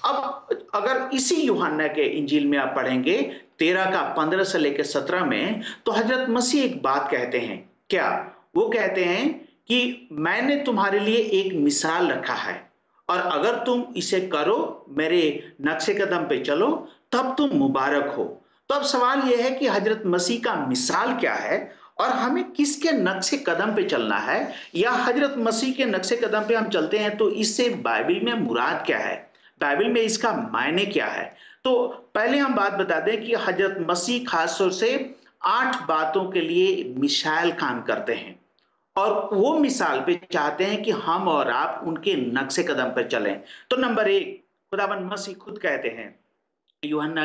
अब अगर इसी यूहन्ना के इंजील में आप पढ़ेंगे 13 का 15 से लेकर 17 में, तो हजरत मसीह एक बात कहते हैं। क्या वो कहते हैं कि मैंने तुम्हारे लिए एक मिसाल रखा है, और अगर तुम इसे करो, मेरे नक्शे कदम पे चलो, तब तुम मुबारक हो। तो अब सवाल यह है कि हजरत मसीह का मिसाल क्या है, और हमें किसके नक्शे कदम पे चलना है, या हजरत मसीह के नक्शे कदम पे हम चलते हैं तो इससे बाइबल में मुराद क्या है, बाइबल में इसका मायने क्या है। तो पहले हम बात बता दें कि हजरत मसीह खास तौर से 8 बातों के लिए मिसाल काम करते हैं, और वो मिसाल पे चाहते हैं कि हम और आप उनके नक्शे कदम पर चलें। तो नंबर 1, खुदावंद मसीह खुद कहते हैं यूहन्ना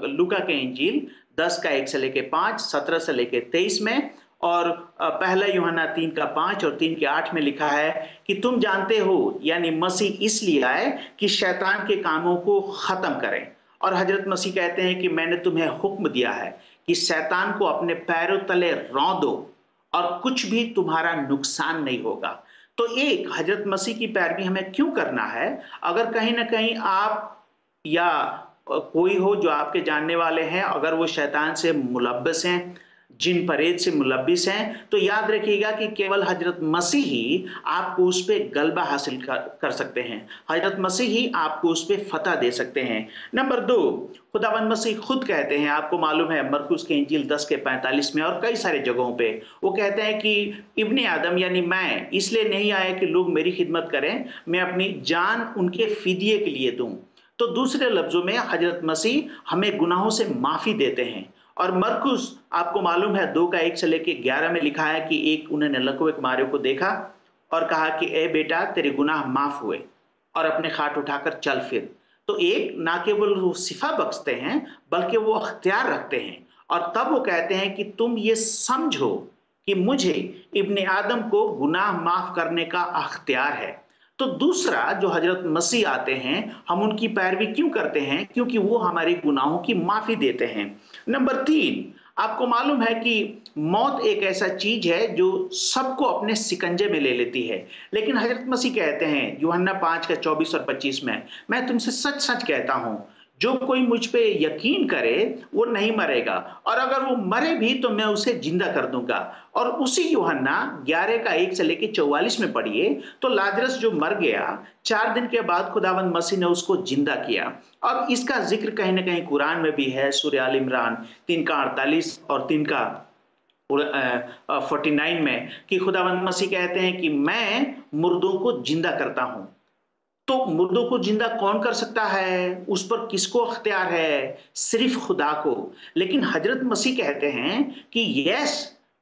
लूका के इंजील 10 का 1 से लेके 5, 17 से लेके 23 में, और पहला यूहन्ना 3 का 5 और 3 के 8 में लिखा है कि तुम जानते हो, यानी मसीह इसलिए आए कि शैतान के कामों को खत्म करें। और हजरत मसीह कहते हैं कि मैंने तुम्हें हुक्म दिया है कि शैतान को अपने पैरों तले रौंदो, और कुछ भी तुम्हारा नुकसान नहीं होगा। तो एक हजरत मसीह की पैरवी हमें क्यों करना है? अगर कहीं ना कहीं आप या कोई हो जो आपके जानने वाले हैं, अगर वो शैतान से मुलब्बस हैं, जिन परेद से मुलब्बिस हैं, तो याद रखिएगा कि केवल हजरत मसीह ही आपको उस पर गलबा हासिल कर सकते हैं। हजरत मसीह ही आपको उस पर फतह दे सकते हैं। नंबर 2, खुदावंद मसीह खुद कहते हैं, आपको मालूम है मरकुस के इंजील 10 के 45 में और कई सारे जगहों पे वो कहते हैं कि इब्ने आदम यानी मैं इसलिए नहीं आया कि लोग मेरी खिदमत करें, मैं अपनी जान उनके फिदिये के लिए दूं। तो दूसरे लफ्जों में हजरत मसीह हमें गुनाहों से माफी देते हैं। और मरकुस आपको मालूम है 2 का 1 से लेके 11 में लिखा है कि एक उन्होंने लकवे कुमारियों को देखा और कहा कि ए बेटा तेरे गुनाह माफ हुए, और अपने खाट उठाकर चल फिर। तो एक ना केवल वो सिफा बख्शते हैं बल्कि वो अख्तियार रखते हैं, और तब वो कहते हैं कि तुम ये समझो कि मुझे इब्ने आदम को गुनाह माफ करने का अख्तियार है। तो दूसरा जो हजरत मसीह आते हैं, हम उनकी पैरवी क्यों करते हैं? क्योंकि वो हमारे गुनाहों की माफी देते हैं। नंबर 3, आपको मालूम है कि मौत एक ऐसा चीज है जो सबको अपने सिकंजे में ले लेती है, लेकिन हजरत मसीह कहते हैं यूहन्ना 5 का 24 और 25 में, मैं तुमसे सच सच कहता हूं, जो कोई मुझ पे यकीन करे वो नहीं मरेगा, और अगर वो मरे भी तो मैं उसे जिंदा कर दूंगा। और उसी यूहन्ना 11 का 1 से लेकर 44 में पढ़िए, तो लाजरस जो मर गया 4 दिन के बाद खुदावंद मसीह ने उसको जिंदा किया। और इसका जिक्र कहीं ना कहीं कुरान में भी है, सूरह आल इमरान 3 का 48 और 3 का 49 में, कि खुदावंद मसीह कहते हैं कि मैं मुर्दों को जिंदा करता हूं। तो मुर्दों को जिंदा कौन कर सकता है? उस पर किसको अख्तियार है? सिर्फ खुदा को। लेकिन हजरत मसीह कहते हैं कि यस,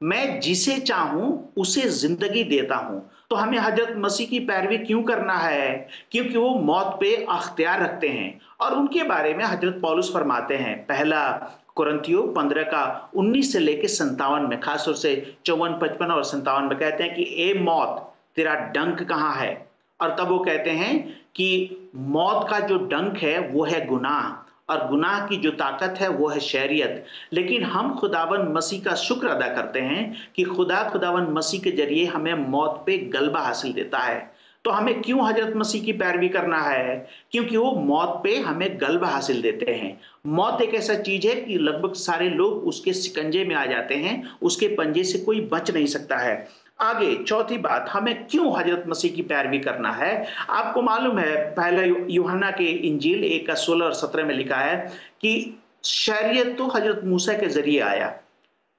मैं जिसे चाहूं उसे जिंदगी देता हूं। तो हमें हजरत मसीह की पैरवी क्यों करना है? क्योंकि वो मौत पे अख्तियार रखते हैं। और उनके बारे में हजरत पौलुस फरमाते हैं, पहला कुरिन्थियों 15 का 19 से लेकर 57 में, खासतौर से 54, 55 और 57 में कहते हैं कि ए मौत तेरा डंक कहाँ है? और तब वो कहते हैं कि मौत का जो डंक है वो है गुनाह, और गुनाह की जो ताकत है वो है शरीयत। लेकिन हम खुदावंद मसीह का शुक्र अदा करते हैं कि खुदावंद मसीह के जरिए हमें मौत पे गलबा हासिल देता है। तो हमें क्यों हजरत मसीह की पैरवी करना है? क्योंकि वो मौत पे हमें गलबा हासिल देते हैं। मौत एक ऐसा चीज है कि लगभग सारे लोग उसके शिकंजे में आ जाते हैं, उसके पंजे से कोई बच नहीं सकता है। आगे चौथी बात, हमें क्यों हजरत मसीह की पैरवी करना है। आपको मालूम है, पहला यूहन्ना के इंजील 1:16 और 17 में लिखा है कि शरीयत तो हजरत मूसा के जरिए आया,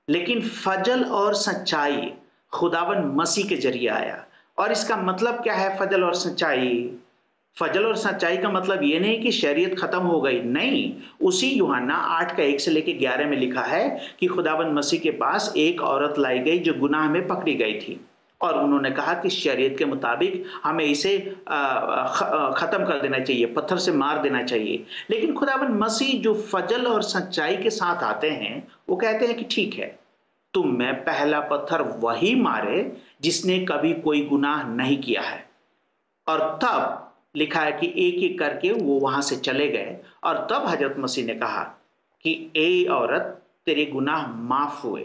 लेकिन फजल और सच्चाई खुदावन मसीह के जरिए आया। और इसका मतलब क्या है फजल और सच्चाई? फजल और सच्चाई का मतलब ये नहीं कि शरीयत खत्म हो गई, नहीं। उसी यूहन्ना 8:1 से लेकर 11 में लिखा है कि खुदावन मसीह के पास एक औरत लाई गई जो गुनाह में पकड़ी गई थी, और उन्होंने कहा कि शरीयत के मुताबिक हमें इसे खत्म कर देना चाहिए, पत्थर से मार देना चाहिए। लेकिन खुदावन मसीह जो फजल और सच्चाई के साथ आते हैं, वो कहते हैं कि ठीक है, तुम में पहला पत्थर वही मारे जिसने कभी कोई गुनाह नहीं किया है। और तब लिखा है कि एक एक करके वो वहां से चले गए, और तब हजरत मसीह ने कहा कि ए औरत, तेरे गुनाह माफ हुए।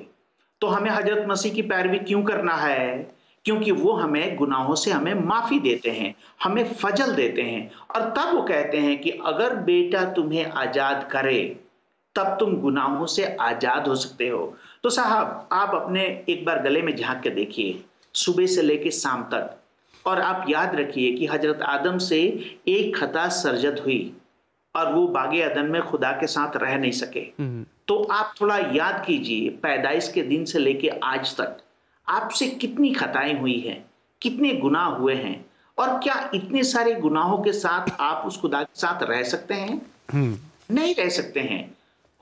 तो हमें हजरत मसीह की पैरवी क्यों करना है? क्योंकि वो हमें गुनाहों से हमें माफी देते हैं, हमें फजल देते हैं। और तब वो कहते हैं कि अगर बेटा तुम्हें आजाद करे तब तुम गुनाहों से आजाद हो सकते हो। तो साहब, आप अपने एक बार गले में झांक के देखिए, सुबह से लेकर शाम तक, और आप याद रखिए कि हजरत आदम से एक खता सर्जत हुई और वो बागे अदन में खुदा के साथ रह नहीं सके। तो आप थोड़ा याद कीजिए, पैदाइश के दिन से लेके आज तक आपसे कितनी खताएं हुई हैं, कितने गुनाह हुए हैं, और क्या इतने सारे गुनाहों के साथ आप उस खुदा के साथ रह सकते हैं? नहीं रह सकते हैं।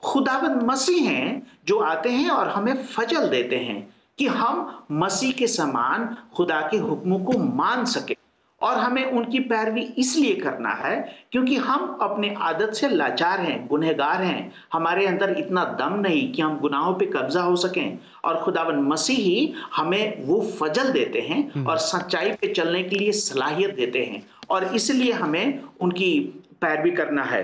खुदावंद मसीह हैं जो आते हैं और हमें फजल देते हैं कि हम मसीह के समान खुदा के हुक्मों को मान सके। और हमें उनकी पैरवी इसलिए करना है क्योंकि हम अपने आदत से लाचार हैं, गुनहगार हैं, हमारे अंदर इतना दम नहीं कि हम गुनाहों पे कब्जा हो सकें। और खुदावंद मसीह ही हमें वो फजल देते हैं और सच्चाई पे चलने के लिए सलाहियत देते हैं, और इसलिए हमें उनकी पैरवी करना है।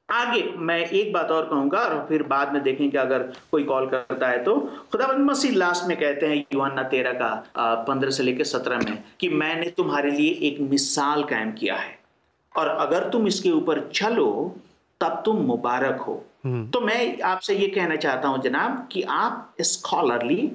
आगे मैं एक बात और कहूंगा और फिर बाद में देखेंगे अगर कोई कॉल करता है तो। खुदावंद मसीह लास्ट में कहते हैं यूहन्ना 13 का 15 से लेकर 17 में कि मैंने तुम्हारे लिए एक मिसाल कायम किया है, और अगर तुम इसके ऊपर चलो तब तुम मुबारक हो। तो मैं आपसे ये कहना चाहता हूं जनाब कि आप स्कॉलरली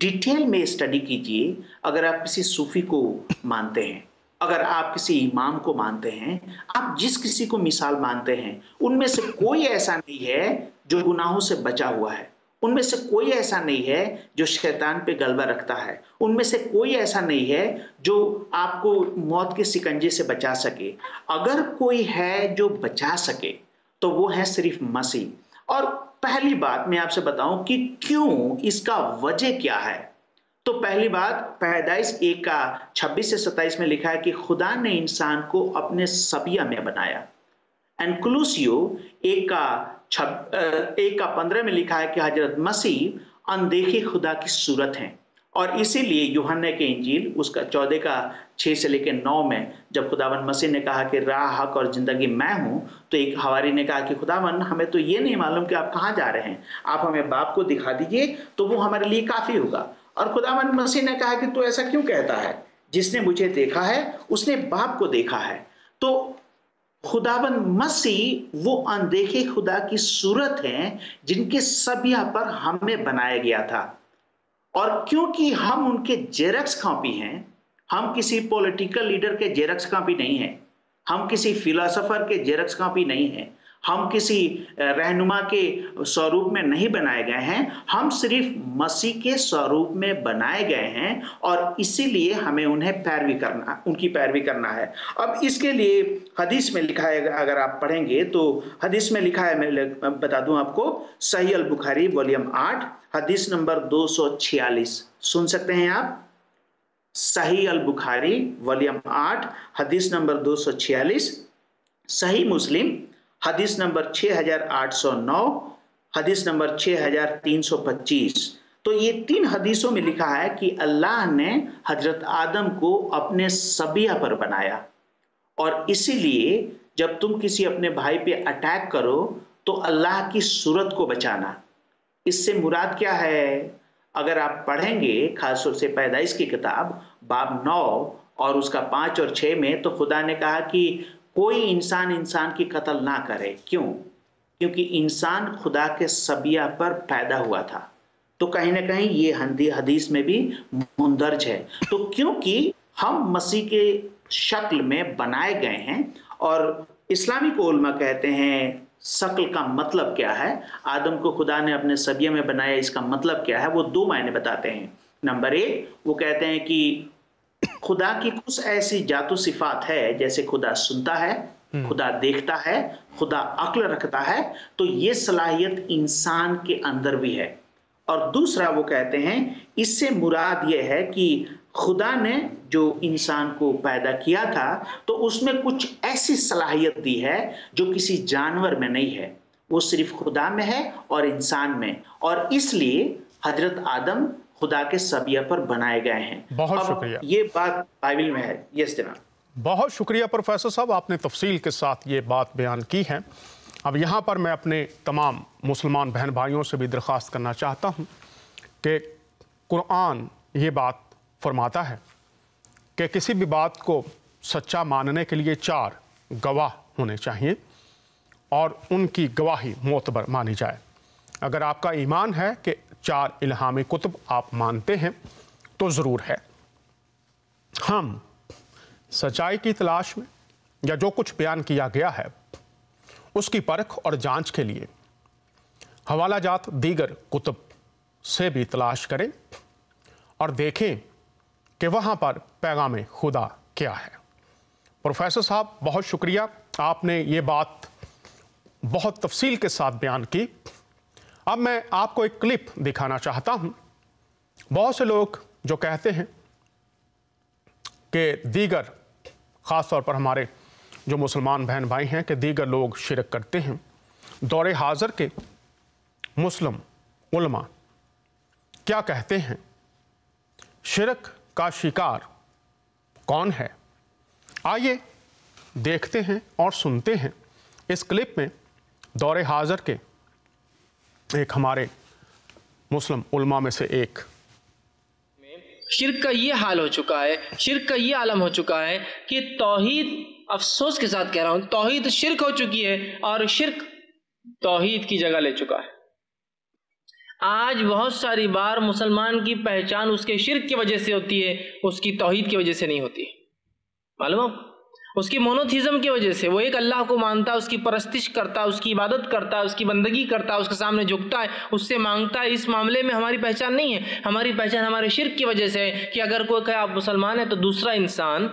डिटेल में स्टडी कीजिए। अगर आप किसी सूफी को मानते हैं, अगर आप किसी इमाम को मानते हैं, आप जिस किसी को मिसाल मानते हैं, उनमें से कोई ऐसा नहीं है जो गुनाहों से बचा हुआ है, उनमें से कोई ऐसा नहीं है जो शैतान पे गलबा रखता है, उनमें से कोई ऐसा नहीं है जो आपको मौत के शिकंजे से बचा सके। अगर कोई है जो बचा सके तो वो है सिर्फ मसीह। और पहली बात मैं आपसे बताऊं कि क्यों, इसका वजह क्या है। तो पहली बात, पैदाइश 1 का 26 से 27 में लिखा है कि खुदा ने इंसान को अपने सबिया में बनाया। एनक्लूसियो 1 का 15 में लिखा है कि हजरत मसीह अनदेखे खुदा की सूरत हैं। और इसीलिए यूहन्ना के इंजील उसका 14 का 6 से लेकर 9 में जब खुदावन मसीह ने कहा कि राह, हक और जिंदगी मैं हूं, तो एक हवारी ने कहा कि खुदावन, हमें तो ये नहीं मालूम कि आप कहां जा रहे हैं, आप हमें बाप को दिखा दीजिए तो वो हमारे लिए काफी होगा। और खुदावन मसीह ने कहा कि तू ऐसा क्यों कहता है, जिसने मुझे देखा है उसने बाप को देखा है। तो खुदावन मसीह वो अनदेखे खुदा की सूरत हैं जिनके सबिया पर हमें बनाया गया था। और क्योंकि हम उनके जेरक्स कॉपी हैं, हम किसी पॉलिटिकल लीडर के जेरक्स कॉपी नहीं हैं, हम किसी फिलोसोफर के जेरक्स कॉपी नहीं हैं, हम किसी रहनुमा के स्वरूप में नहीं बनाए गए हैं, हम सिर्फ मसीह के स्वरूप में बनाए गए हैं, और इसीलिए हमें उनकी पैरवी करना है। अब इसके लिए हदीस में लिखा है, अगर आप पढ़ेंगे तो हदीस में लिखा है, मैं बता दूं आपको, सही अल बुखारी वॉल्यूम 8 हदीस नंबर 246 सुन सकते हैं आप। सही अल बुखारी वॉल्यूम 8 हदीस नंबर 246, सही मुस्लिम हदीस नंबर 6809, हदीस नंबर 6325। तो ये 3 हदीसों में लिखा है कि अल्लाह ने हजरत आदम को अपने सबिया पर बनाया, और इसीलिए जब तुम किसी अपने भाई पे अटैक करो तो अल्लाह की सूरत को बचाना। इससे मुराद क्या है? अगर आप पढ़ेंगे खासतौर से पैदाइश की किताब बाब 9 और उसका 5 और 6 में, तो खुदा ने कहा कि कोई इंसान की कत्ल ना करे। क्यों? क्योंकि इंसान खुदा के सबिया पर पैदा हुआ था। تو کہیں نہ کہیں یہ حدیث میں بھی مندرج ہے۔ تو کیونکہ ہم مسیح کے شکل میں بنائے گئے ہیں، اور اسلامی کو علماء کہتے ہیں شکل کا مطلب کیا ہے، آدم کو خدا نے اپنے سبیہ میں بنایا، اس کا مطلب کیا ہے، وہ دو معنی بتاتے ہیں۔ نمبر ایک، وہ کہتے ہیں کہ خدا کی کچھ ایسی ذات و صفات ہے، جیسے خدا سنتا ہے، خدا دیکھتا ہے، خدا عقل رکھتا ہے، تو یہ صلاحیت انسان کے اندر بھی ہے۔ اور دوسرا وہ کہتے ہیں اس سے مراد یہ ہے کہ خدا نے جو انسان کو پیدا کیا تھا تو اس میں کچھ ایسی صلاحیت دی ہے جو کسی جانور میں نہیں ہے، وہ صرف خدا میں ہے اور انسان میں، اور اس لیے حضرت آدم خدا کے سبیہ پر بنائے گئے ہیں۔ بہت شکریہ، یہ بات بائبل میں ہے۔ یس جناب، بہت شکریہ پروفیسر صاحب، آپ نے تفصیل کے ساتھ یہ بات بیان کی ہے۔ اب یہاں پر میں اپنے تمام مسلمان بہن بھائیوں سے بھی درخواست کرنا چاہتا ہوں کہ قرآن یہ بات فرماتا ہے کہ کسی بھی بات کو سچا ماننے کے لیے 4 گواہ ہونے چاہیے اور ان کی گواہی معتبر مانی جائے۔ اگر آپ کا ایمان ہے کہ 4 الہامی کتب آپ مانتے ہیں تو ضرور ہے۔ ہم سچائی کی تلاش میں یا جو کچھ بیان کیا گیا ہے اس کی پرکھ اور جانچ کے لیے حوالہ جات دیگر کتب سے بھی تلاش کریں اور دیکھیں کہ وہاں پر پیغام خدا کیا ہے۔ پروفیسر صاحب بہت شکریہ، آپ نے یہ بات بہت تفصیل کے ساتھ بیان کی۔ اب میں آپ کو ایک کلپ دکھانا چاہتا ہوں۔ بہت سے لوگ جو کہتے ہیں کہ دیگر، خاص طور پر ہمارے جو مسلمان بہن بھائی ہیں، کہ دیگر لوگ شرک کرتے ہیں، دور حاضر کے مسلم علماء کیا کہتے ہیں؟ شرک کا شکار کون ہے؟ آئیے دیکھتے ہیں اور سنتے ہیں اس کلپ میں دور حاضر کے ایک ہمارے مسلم علماء میں سے ایک۔ شرک کا یہ حال ہو چکا ہے، شرک کا یہ عالم ہو چکا ہے کہ توحید، افسوس کے ساتھ کہہ رہا ہوں، توحید شرک ہو چکی ہے اور شرک توحید کی جگہ لے چکا ہے۔ آج بہت ساری بار مسلمان کی پہچان اس کے شرک کی وجہ سے ہوتی ہے، اس کی توحید کی وجہ سے نہیں ہوتی۔ معلوم ہے؟ اس کی مونوتھیزم کی وجہ سے، وہ ایک اللہ کو مانتا ہے، اس کی پرستش کرتا ہے، اس کی عبادت کرتا ہے، اس کی بندگی کرتا ہے، اس کے سامنے جھکتا ہے، اس سے مانگتا ہے۔ اس معاملے میں ہماری پہچان نہیں ہے، ہماری پہچان ہمارے شرک کی وجہ سے ہے کہ اگر کوئی کہے آپ مسلمان ہیں تو دوسرا انسان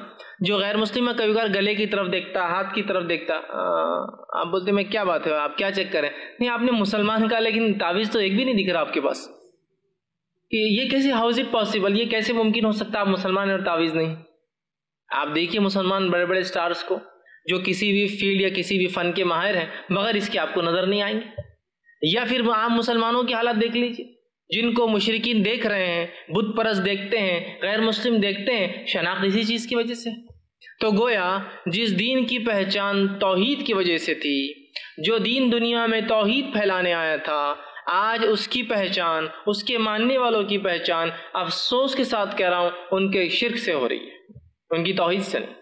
جو غیر مسلم ہے کبھی کبھار گلے کی طرف دیکھتا، ہاتھ کی طرف دیکھتا، آپ بولتے میں کیا بات ہے، آپ کیا چیک کریں؟ نہیں، آپ نے مسلمان کہا لیکن تعویذ تو ایک بھی نہیں دکھ رہا آپ کے پاس، کہ یہ کیسے، ہاؤ از اٹ پاسبل، یہ کیسے ممکن ہو سکتا آپ مسلمان ہیں اور تعویذ نہیں؟ آپ دیکھیے مسلمان بڑے بڑے سٹارز کو جو کسی بھی فیلڈ یا کسی بھی فن کے ماہر ہیں، مگر اس کے آپ کو نظر نہیں آئیں گے۔ یا پھر عام مسلمانوں کی حالت دیکھ لیجیے، جن کو مشرکین دیکھ رہے ہیں، بت پرست دیکھتے ہیں، غیر مسلم دیکھتے ہیں، شناخت اسی چیز کی وجہ سے۔ تو گویا جس دین کی پہچان توحید کی وجہ سے تھی، جو دین دنیا میں توحید پھیلانے آیا تھا، آج اس کی پہچان، اس کے ماننے والوں کی پہچان، افسوس کے ساتھ کہہ رہا ہوں، ان کے شرک سے ہو رہی ہے، ان کی توحید سے نہیں۔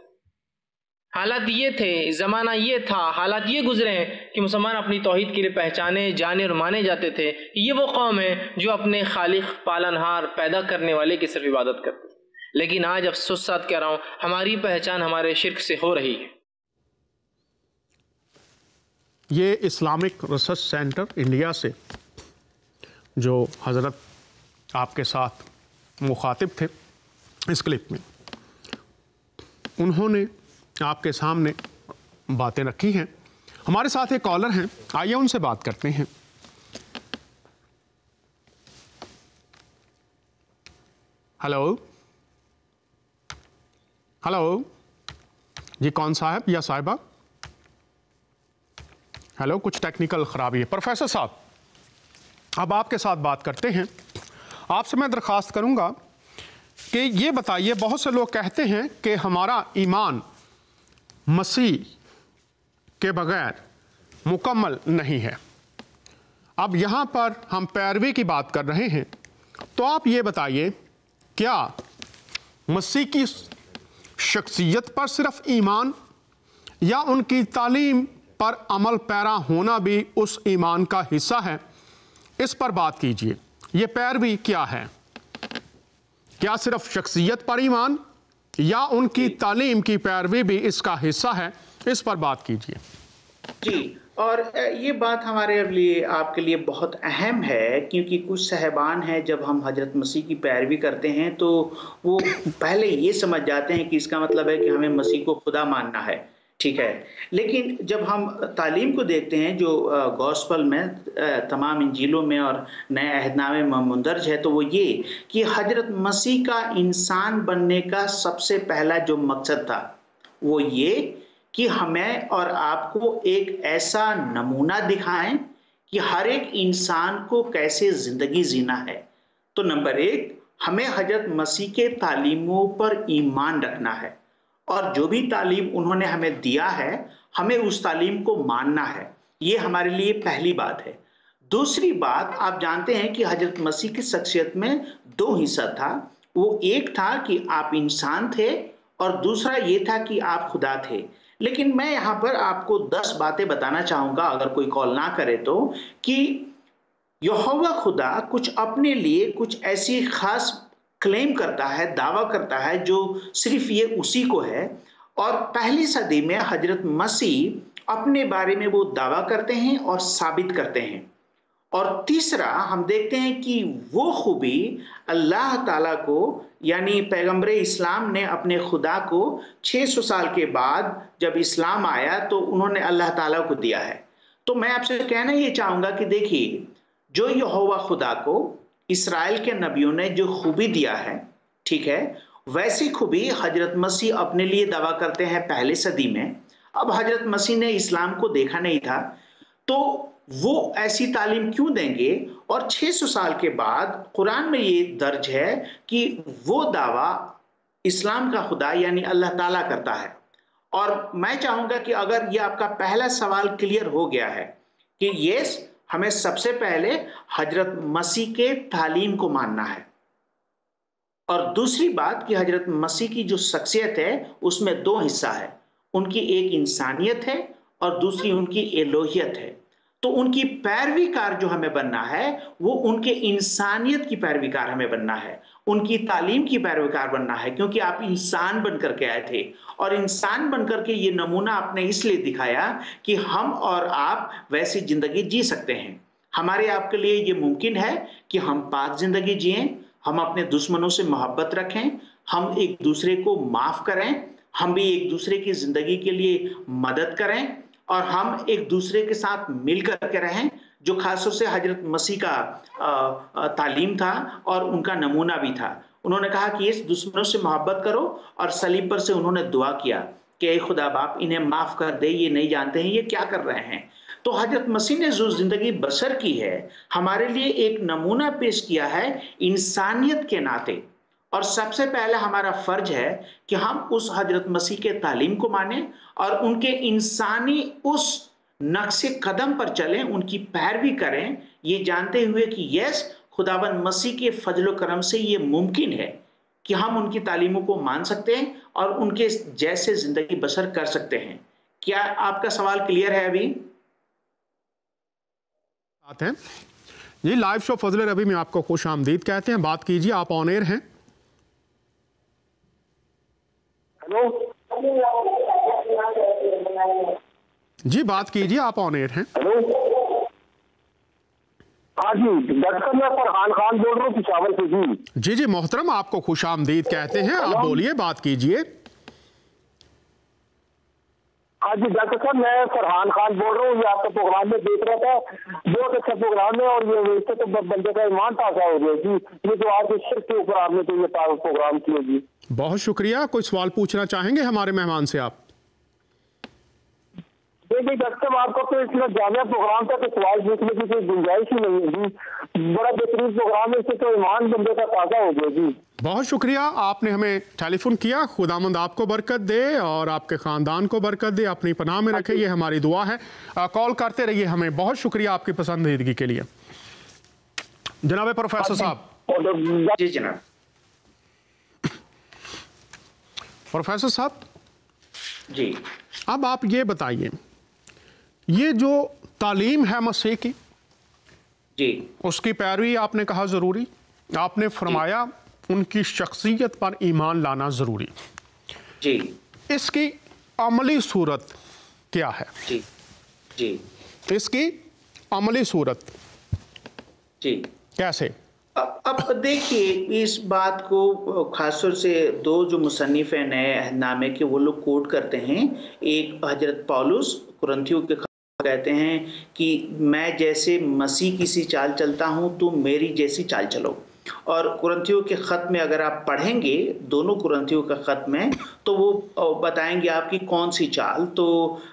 حالات یہ تھے، زمانہ یہ تھا، حالات یہ گزرے ہیں کہ مسلمان اپنی توحید کے لیے پہچانے جانے اور مانے جاتے تھے۔ یہ وہ قوم ہے جو اپنے خالق، پالنہار، پیدا کرنے والے کی صرف عبادت کرتی ہے، لیکن آج افسوس ساتھ کہہ رہا ہوں، ہماری پہچان ہمارے شرک سے ہو رہی ہے۔ یہ اسلامک ریسرچ سینٹر انڈیا سے جو حضرت آپ کے ساتھ مخاطب تھے اس کلپ میں، انہوں نے آپ کے سامنے باتیں رکھی ہیں۔ ہمارے ساتھ ایک کالر ہیں، آئیے ان سے بات کرتے ہیں۔ ہلو ہلو، جی کون صاحب یا صاحبہ؟ ہیلو، کچھ ٹیکنیکل خرابی ہے۔ پروفیسر صاحب، اب آپ کے ساتھ بات کرتے ہیں۔ آپ سے میں درخواست کروں گا کہ یہ بتائیے، بہت سے لوگ کہتے ہیں کہ ہمارا ایمان مسیح کے بغیر مکمل نہیں ہے۔ اب یہاں پر ہم پیروی کی بات کر رہے ہیں، تو آپ یہ بتائیے، کیا مسیح کی شخصیت پر صرف ایمان یا ان کی تعلیم پر عمل پیرا ہونا بھی اس ایمان کا حصہ ہے؟ اس پر بات کیجیے۔ ये पैरवी क्या है? क्या सिर्फ शख्सियत पर ईमान या उनकी तालीम की पैरवी भी इसका हिस्सा है? इस पर बात कीजिए। जी, और ये बात हमारे लिए आपके लिए बहुत अहम है, क्योंकि कुछ साहिबान हैं जब हम हजरत मसीह की पैरवी करते हैं तो वो पहले ये समझ जाते हैं कि इसका मतलब है कि हमें मसीह को खुदा मानना है, ठीक है। लेकिन जब हम तालीम को देखते हैं जो गॉस्पल में तमाम इंजीलों में और नए अहदनामे में मुंदरज है, तो वो ये कि हजरत मसीह का इंसान बनने का सबसे पहला जो मकसद था वो ये कि हमें और आपको एक ऐसा नमूना दिखाएं कि हर एक इंसान को कैसे ज़िंदगी जीना है। तो नंबर एक, हमें हजरत मसीह के तालीमों पर ईमान रखना है और जो भी तालीम उन्होंने हमें दिया है हमें उस तालीम को मानना है। ये हमारे लिए पहली बात है। दूसरी बात, आप जानते हैं कि हजरत मसीह की शख्सियत में दो हिस्सा था। वो एक था कि आप इंसान थे और दूसरा ये था कि आप खुदा थे। लेकिन मैं यहाँ पर आपको 10 बातें बताना चाहूँगा, अगर कोई कॉल ना करे तो, कि यहोवा खुदा कुछ अपने लिए कुछ ऐसी खास क्लेम करता है, दावा करता है जो सिर्फ ये उसी को है। और पहली सदी में हजरत मसीह अपने बारे में वो दावा करते हैं और साबित करते हैं। और तीसरा, हम देखते हैं कि वो खूबी अल्लाह ताला को यानी पैगंबर इस्लाम ने अपने खुदा को 600 साल के बाद जब इस्लाम आया तो उन्होंने अल्लाह ताला को दिया है। तो मैं आपसे कहना ये चाहूँगा कि देखिए, जो यहोवा खुदा को इस्राएल के नबियों ने जो खूबी दिया है, ठीक है, वैसी खूबी हजरत मसीह अपने लिए दावा करते हैं पहले सदी में। अब हजरत मसीह ने इस्लाम को देखा नहीं था तो वो ऐसी तालीम क्यों देंगे? और 600 साल के बाद कुरान में ये दर्ज है कि वो दावा इस्लाम का खुदा यानी अल्लाह ताला करता है। और मैं चाहूँगा कि अगर ये आपका पहला सवाल क्लियर हो गया है कि यस, हमें सबसे पहले हजरत मसीह के तालीम को मानना है। और दूसरी बात कि हजरत मसीह की जो शख्सियत है उसमें दो हिस्सा है, उनकी एक इंसानियत है और दूसरी उनकी एलोहियत है। तो उनकी पैरवीकार जो हमें बनना है वो उनके इंसानियत की पैरवीकार हमें बनना है, उनकी तालीम की पैरवीकार बनना है, क्योंकि आप इंसान बनकर के आए थे और इंसान बनकर के ये नमूना आपने इसलिए दिखाया कि हम और आप वैसी जिंदगी जी सकते हैं। हमारे आपके लिए ये मुमकिन है कि हम पाक जिंदगी जिएं, हम अपने दुश्मनों से मोहब्बत रखें, हम एक दूसरे को माफ करें, हम भी एक दूसरे की जिंदगी के लिए मदद करें और हम एक दूसरे के साथ मिलकर के रहें, जो खासतौर से हजरत मसीह का तालीम था और उनका नमूना भी था। उन्होंने कहा कि इस दुश्मनों से मोहब्बत करो और सलीब पर से उन्होंने दुआ किया कि ऐ खुदा बाप, इन्हें माफ कर दे, ये नहीं जानते हैं ये क्या कर रहे हैं। तो हजरत मसीह ने जो जिंदगी बसर की है हमारे लिए एक नमूना पेश किया है इंसानियत के नाते। और सबसे पहला हमारा फर्ज है कि हम उस हजरत मसीह के तालीम को मानें और उनके इंसानी उस नक्शे कदम पर चलें, उनकी पैरवी करें, ये जानते हुए कि यस, खुदाबंद मसीह के फजल करम से ये मुमकिन है कि हम उनकी तालीमों को मान सकते हैं और उनके जैसे जिंदगी बसर कर सकते हैं। क्या आपका सवाल क्लियर है? अभी आते हैं जी, लाइव शो फजल रबी में आपको खुश आमदीद कहते हैं। बात कीजिए, आप ऑन एयर हैं। हेलो जी, बात कीजिए, आप ऑन एयर हैं। हेलो, हाँ जी, डॉक्टर मैं फरहान खान बोल रहा हूँ पिशावर से। जी जी मोहतरम, आपको खुश आमदीद कहते हैं, आप बोलिए, बात कीजिए। हाँ जी डॉक्टर साहब, मैं फरहान खान बोल रहा हूँ। ये आपका प्रोग्राम में देख रहा था, बहुत अच्छा प्रोग्राम है और ये इससे तो बंदे का ईमान ताज़ा हो गया जी। ये तो आज शिर्क के ऊपर आपने तो ये प्रोग्राम किया जी, बहुत शुक्रिया। कोई सवाल पूछना चाहेंगे हमारे मेहमान से आप? देखिए डॉक्टर साहब, आपका तो इतना जामिया प्रोग्राम था कि सवाल पूछने की कोई गुंजाइश ही नहीं है जी। बड़ा बेहतरीन प्रोग्राम है, इससे तो ईमान बंदे का ताज़ा हो गया जी। बहुत शुक्रिया, आपने हमें टेलीफोन किया। खुदामंद आपको बरकत दे और आपके ख़ानदान को बरकत दे, अपनी पनाह में रखे, ये हमारी दुआ है। कॉल करते रहिए हमें। बहुत शुक्रिया आपकी पसंदीदगी के लिए। जनाब प्रोफेसर साहब। जी जनाब। प्रोफेसर साहब जी, अब आप ये बताइए, ये जो तालीम है मसीह की, जी, उसकी पैरवी आपने कहा ज़रूरी, आपने फरमाया उनकी शख्सियत पर ईमान लाना ज़रूरी। जी, इसकी अमली सूरत क्या है? जी, जी, इसकी अमली सूरत जी। कैसे? अब देखिए, इस बात को खासतौर से दो जो मुसन्निफ हैं नए नामे के, वो लोग कोट करते हैं। एक हजरत पौलुस कुरिन्थियों के कहते हैं कि मैं जैसे मसीह की सी चाल चलता हूं, तुम मेरी जैसी चाल चलो। और कुरिन्थियों के ख़त में अगर आप पढ़ेंगे, दोनों कुरिन्थियों का ख़त में, तो वो बताएंगे आपकी कौन सी चाल। तो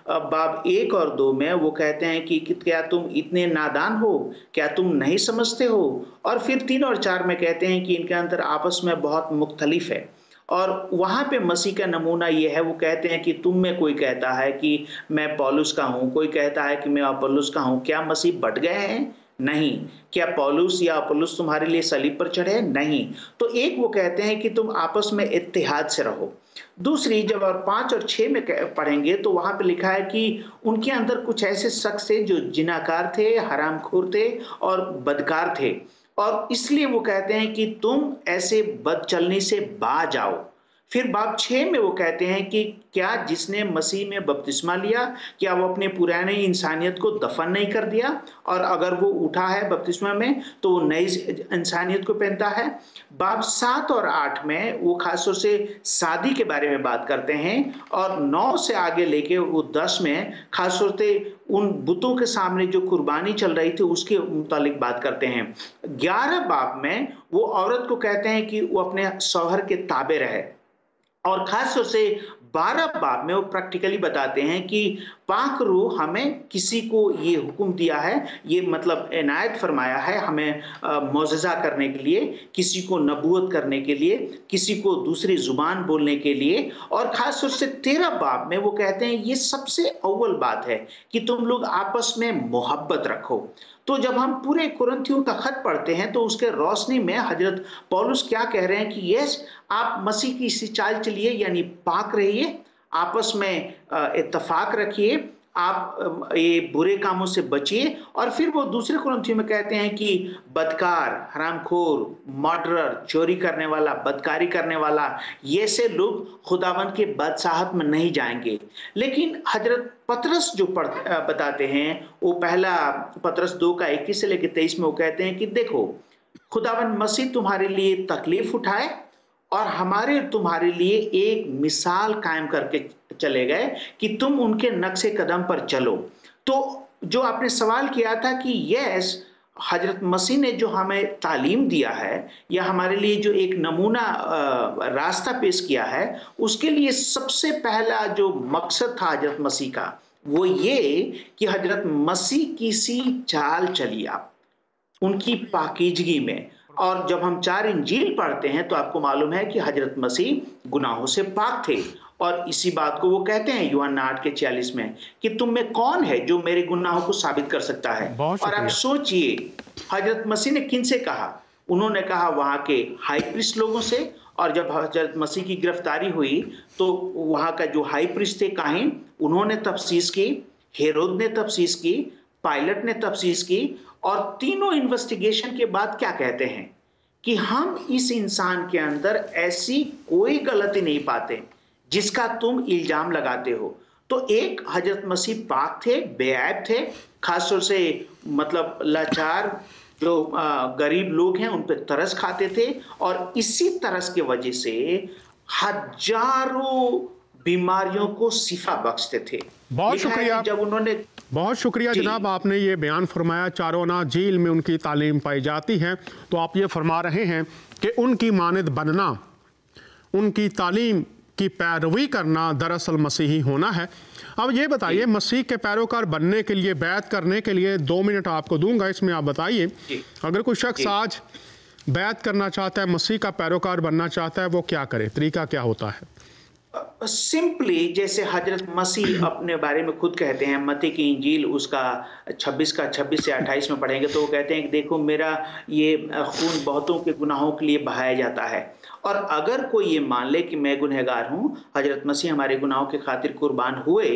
बाब 1 और 2 में वो कहते हैं कि क्या तुम इतने नादान हो, क्या तुम नहीं समझते हो। और फिर 3 और 4 में कहते हैं कि इनके अंदर आपस में बहुत मुख्तलिफ है। और वहाँ पे मसीह का नमूना ये है, वो कहते हैं कि तुम में कोई कहता है कि मैं पौलुस का हूँ, कोई कहता है कि मैं अपुल्लोस का हूँ। क्या मसीह बट गए हैं? नहीं। क्या पौलुस या अपुल्लोस तुम्हारे लिए सलीब पर चढ़े? नहीं। तो एक वो कहते हैं कि तुम आपस में इत्तेहाद से रहो। दूसरी जब और 5 और 6 में पढ़ेंगे तो वहां पे लिखा है कि उनके अंदर कुछ ऐसे शख्स थे जो जिनाकार थे, हरामखोर थे और बदकार थे, और इसलिए वो कहते हैं कि तुम ऐसे बदचलनी से बाज आओ। फिर बाब 6 में वो कहते हैं कि क्या जिसने मसीह में बपतिस्मा लिया, क्या वो अपने पुराने इंसानियत को दफन नहीं कर दिया? और अगर वो उठा है बपतिस्मा में तो वो नई इंसानियत को पहनता है। बाब 7 और 8 में वो खासतौर से शादी के बारे में बात करते हैं, और 9 से आगे लेके वो 10 में खासतौर से उन बुतों के सामने जो कुर्बानी चल रही थी उसके मुतालिक बात करते हैं। 11 बाब में वो औरत को कहते हैं कि वो अपने शौहर के ताबे रहे, और खास तौर से 12 बाब में वो प्रैक्टिकली बताते हैं कि पाक रूह हमें किसी को ये हुक्म दिया है, ये मतलब इनायत फरमाया है हमें मौजज़ा करने के लिए, किसी को नबूवत करने के लिए, किसी को दूसरी ज़ुबान बोलने के लिए। और ख़ास तौर से 13 बाब में वो कहते हैं ये सबसे अव्वल बात है कि तुम लोग आपस में मोहब्बत रखो। तो जब हम पूरे कुरिन्थियों का खत पढ़ते हैं तो उसके रोशनी में हजरत पौलुस क्या कह रहे हैं कि यस, आप मसीह की इसी चाल चलिए, यानी पाक रहिए, आपस में इत्तफाक रखिए, आप ये बुरे कामों से बचिए। और फिर वो दूसरे कुरिन्थियों में कहते हैं कि बदकार, हरामखोर, मर्डरर, चोरी करने वाला, बदकारी करने वाला, ये से लोग खुदावंद के बादशाहत में नहीं जाएंगे। लेकिन हजरत पतरस जो बताते हैं, वो पहला पतरस 2 का 21 से लेकर 23 में वो कहते हैं कि देखो, खुदावंद मसीह तुम्हारे लिए तकलीफ उठाए और हमारे तुम्हारे लिए एक मिसाल कायम करके चले गए कि तुम उनके नक्शे कदम पर चलो। तो जो आपने सवाल किया था कि यस, हजरत मसीह ने जो हमें तालीम दिया है या हमारे लिए जो एक नमूना रास्ता पेश किया है, उसके लिए सबसे पहला जो मकसद था हजरत मसीह का, वो ये कि हजरत मसीह की सी चाल चलिए आप, उनकी पाकीजगी में। और जब हम 4 इंजील पढ़ते हैं तो आपको मालूम है कि हजरत मसीह गुनाहों से पाक थे, और इसी बात को वो कहते हैं यूहन्ना 8 के 46 में कि तुम में कौन है जो मेरे गुनाहों को साबित कर सकता है। और आप सोचिए हजरत मसीह ने किन से कहा? उन्होंने कहा वहां के हाई प्रीस्ट लोगों से। और जब हजरत मसीह की गिरफ्तारी हुई तो वहां का जो हाई प्रीस्ट थे काहिन, उन्होंने तफ्सीस की, हेरोद ने तफ्सीस की, पायलट ने तफ्सीस की, और तीनों इन्वेस्टिगेशन के बाद क्या कहते हैं कि हम इस इंसान के अंदर ऐसी कोई गलती नहीं पाते जिसका तुम इल्जाम लगाते हो। तो एक हजरत मसीह पाक थे, बेऐब थे, खासतौर से मतलब लाचार जो गरीब लोग हैं उन पर तरस खाते थे, और इसी तरस के वजह से हजारों बीमारियों को शिफा बख्शते थे। बहुत शुक्रिया, जब उन्होंने बहुत शुक्रिया जनाब, आपने ये बयान फरमाया चारों अंजील में उनकी तालीम पाई जाती है। तो आप ये फरमा रहे हैं कि उनकी मानद बनना, उनकी तालीम की पैरवी करना दरअसल मसीही होना है। अब ये बताइए, मसीह के पैरोकार बनने के लिए, बैत करने के लिए 2 मिनट आपको दूंगा, इसमें आप बताइए अगर कोई शख्स आज बैत करना चाहता है, मसीह का पैरोकार बनना चाहता है, वो क्या करे, तरीका क्या होता है? सिंपली जैसे हजरत मसीह अपने बारे में खुद कहते हैं, मत्ती की इंजील उसका 26 से 28 में पढ़ेंगे तो वो कहते हैं कि देखो, मेरा ये खून बहुतों के गुनाहों के लिए बहाया जाता है, और अगर कोई ये मान ले कि मैं गुनहगार हूँ, हजरत मसीह हमारे गुनाहों के खातिर कुर्बान हुए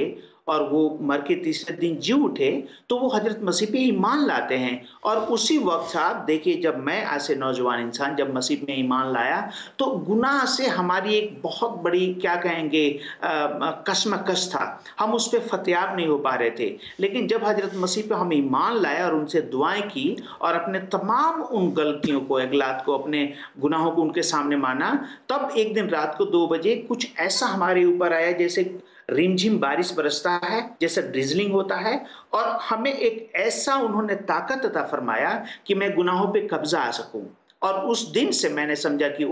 اور وہ مر کے تیسرے دن جی اٹھے تو وہ حضرت مسیح پہ ایمان لاتے ہیں. اور اسی وقت صاحب دیکھیے جب میں ایسے نوجوان انسان جب مسیح میں ایمان لایا تو گناہ سے ہماری ایک بہت بڑی کیا کہیں گے کشمکش تھا. ہم اس پہ فتیاب نہیں ہو پا رہے تھے. لیکن جب حضرت مسیح پہ ہم ایمان لائے اور ان سے دعائیں کی اور اپنے تمام ان غلطیوں کو اغلاط کو اپنے گناہوں کو ان کے سامنے مانا, تب ایک دن رات کو 2 بجے کچھ ایسا ہمارے اوپر آیا جیسے رمجھم بارش برستا ہے, جیسے ڈریزلنگ ہوتا ہے, اور ہمیں ایک ایسا انہوں نے طاقت عطا فرمایا کہ میں گناہوں پہ قبضہ آ سکوں. اور اس دن سے میں نے سمجھا کہ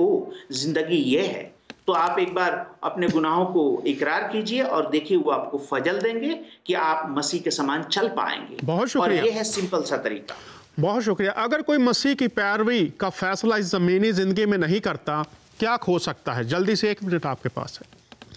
زندگی یہ ہے. تو آپ ایک بار اپنے گناہوں کو اقرار کیجئے اور دیکھیے وہ آپ کو فضل دیں گے کہ آپ مسیح کے سامان چل پائیں گے. بہت شکریہ. اور یہ ہے سمپل سا طریقہ. بہت شکریہ. اگر کوئی مسیح کی پیروی کا فیصلہ اس زمینی زندگی میں نہیں کرتا, کیا کھو سکتا ہے؟ جلدی سے 1 منٹ آپ کے پاس ہے.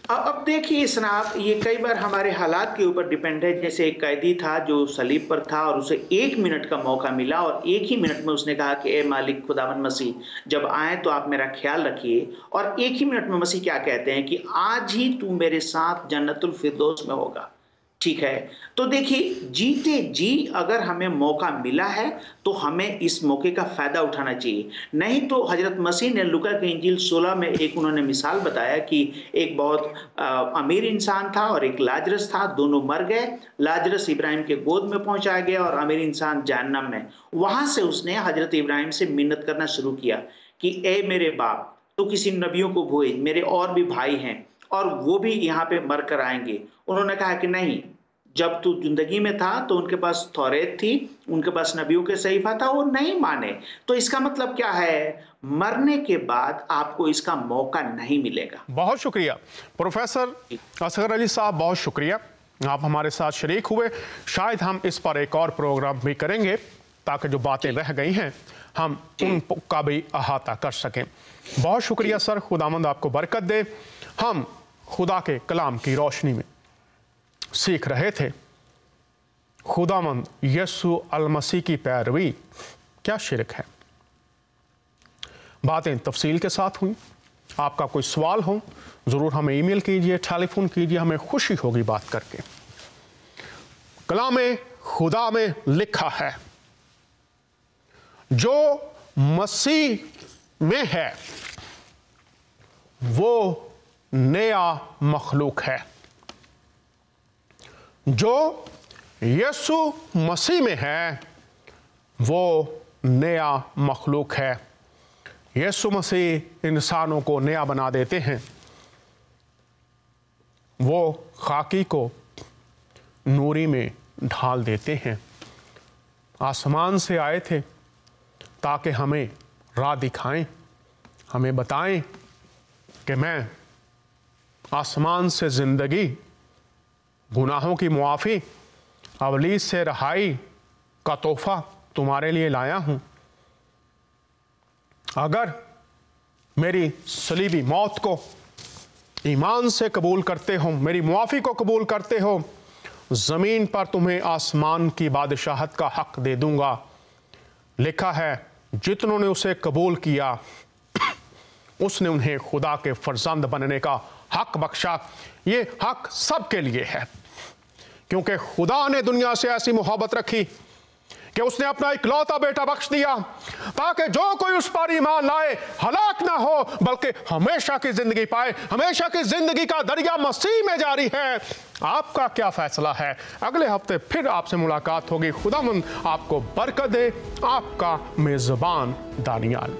اب دیکھیے جناب, یہ کئی بار ہمارے حالات کے اوپر ڈیپینڈ ہے. جیسے ایک قیدی تھا جو صلیب پر تھا اور اسے 1 منٹ کا موقع ملا اور 1 ہی منٹ میں اس نے کہا کہ اے مالک خداوند مسیح جب آئیں تو آپ میرا خیال رکھیے. اور 1 ہی منٹ میں مسیح کیا کہتے ہیں کہ آج ہی تو میرے ساتھ جنت الفردوس میں ہوگا. ٹھیک ہے, تو دیکھیے جیتے جی اگر ہمیں موقع ملا ہے تو ہمیں اس موقع کا فائدہ اٹھانا چاہیے. نہیں تو حضرت مسیح نے لوکا کی انجیل 16 میں ایک انہوں نے مثال بتایا کہ ایک بہت امیر انسان تھا اور ایک لاجرس تھا, دونوں مر گئے. لاجرس ابراہیم کے گود میں پہنچایا گیا اور امیر انسان جہنم میں. وہاں سے اس نے حضرت ابراہیم سے منت کرنا شروع کیا کہ اے میرے باپ تو کسی نبیوں کو بھیج, میرے اور بھی بھائی ہیں اور وہ بھی یہاں پہ مر کر آئیں گے. انہوں نے کہا کہ نہیں, جب تو زندگی میں تھا تو ان کے پاس توریت تھی, ان کے پاس نبیوں کے صحیفہ تھا, وہ نہیں مانے. تو اس کا مطلب کیا ہے؟ مرنے کے بعد آپ کو اس کا موقع نہیں ملے گا. بہت شکریہ پروفیسر اصغر علی صاحب, بہت شکریہ, آپ ہمارے ساتھ شریک ہوئے. شاید ہم اس پر ایک اور پروگرام بھی کریں گے تاکہ جو باتیں رہ گئی ہیں ہم ان کا بھی احاطہ کر سکیں. بہت شکریہ سر, خداوند آپ کو برکت دے. ہم خدا کے کلام کی روشنی میں سیکھ رہے تھے خداوند یسوع المسیح کی پیروی کیا شرک ہے. باتیں تفصیل کے ساتھ ہوئیں. آپ کا کوئی سوال ہو ضرور ہمیں ای میل کیجئے, ٹیلی فون کیجئے, ہمیں خوشی ہوگی بات کر کے. کلام خدا میں لکھا ہے جو مسیح میں ہے وہ نیا مخلوق ہے. جو یسوع مسیح میں ہے وہ نیا مخلوق ہے. یسوع مسیح انسانوں کو نیا بنا دیتے ہیں. وہ خاکی کو نوری میں ڈھال دیتے ہیں. آسمان سے آئے تھے تاکہ ہمیں راہ دکھائیں, ہمیں بتائیں کہ میں آسمان سے زندگی, گناہوں کی معافی, ابلیس سے رہائی کا تحفہ تمہارے لیے لایا ہوں. اگر میری صلیبی موت کو ایمان سے قبول کرتے ہو, میری معافی کو قبول کرتے ہو, زمین پر تمہیں آسمان کی بادشاہت کا حق دے دوں گا. لکھا ہے جتنوں نے اسے قبول کیا اس نے انہیں خدا کے فرزند بننے کا حق بخشا. یہ حق سب کے لیے ہے کیونکہ خدا نے دنیا سے ایسی محبت رکھی کہ اس نے اپنا اکلوتا بیٹا بخش دیا تاکہ جو کوئی اس پر ایمان لائے ہلاک نہ ہو بلکہ ہمیشہ کی زندگی پائے. ہمیشہ کی زندگی کا دریا مسیح میں جاری ہے. آپ کا کیا فیصلہ ہے؟ اگلے ہفتے پھر آپ سے ملاقات ہوگی. خداوند آپ کو برکت دے. آپ کا میزبان دانیال.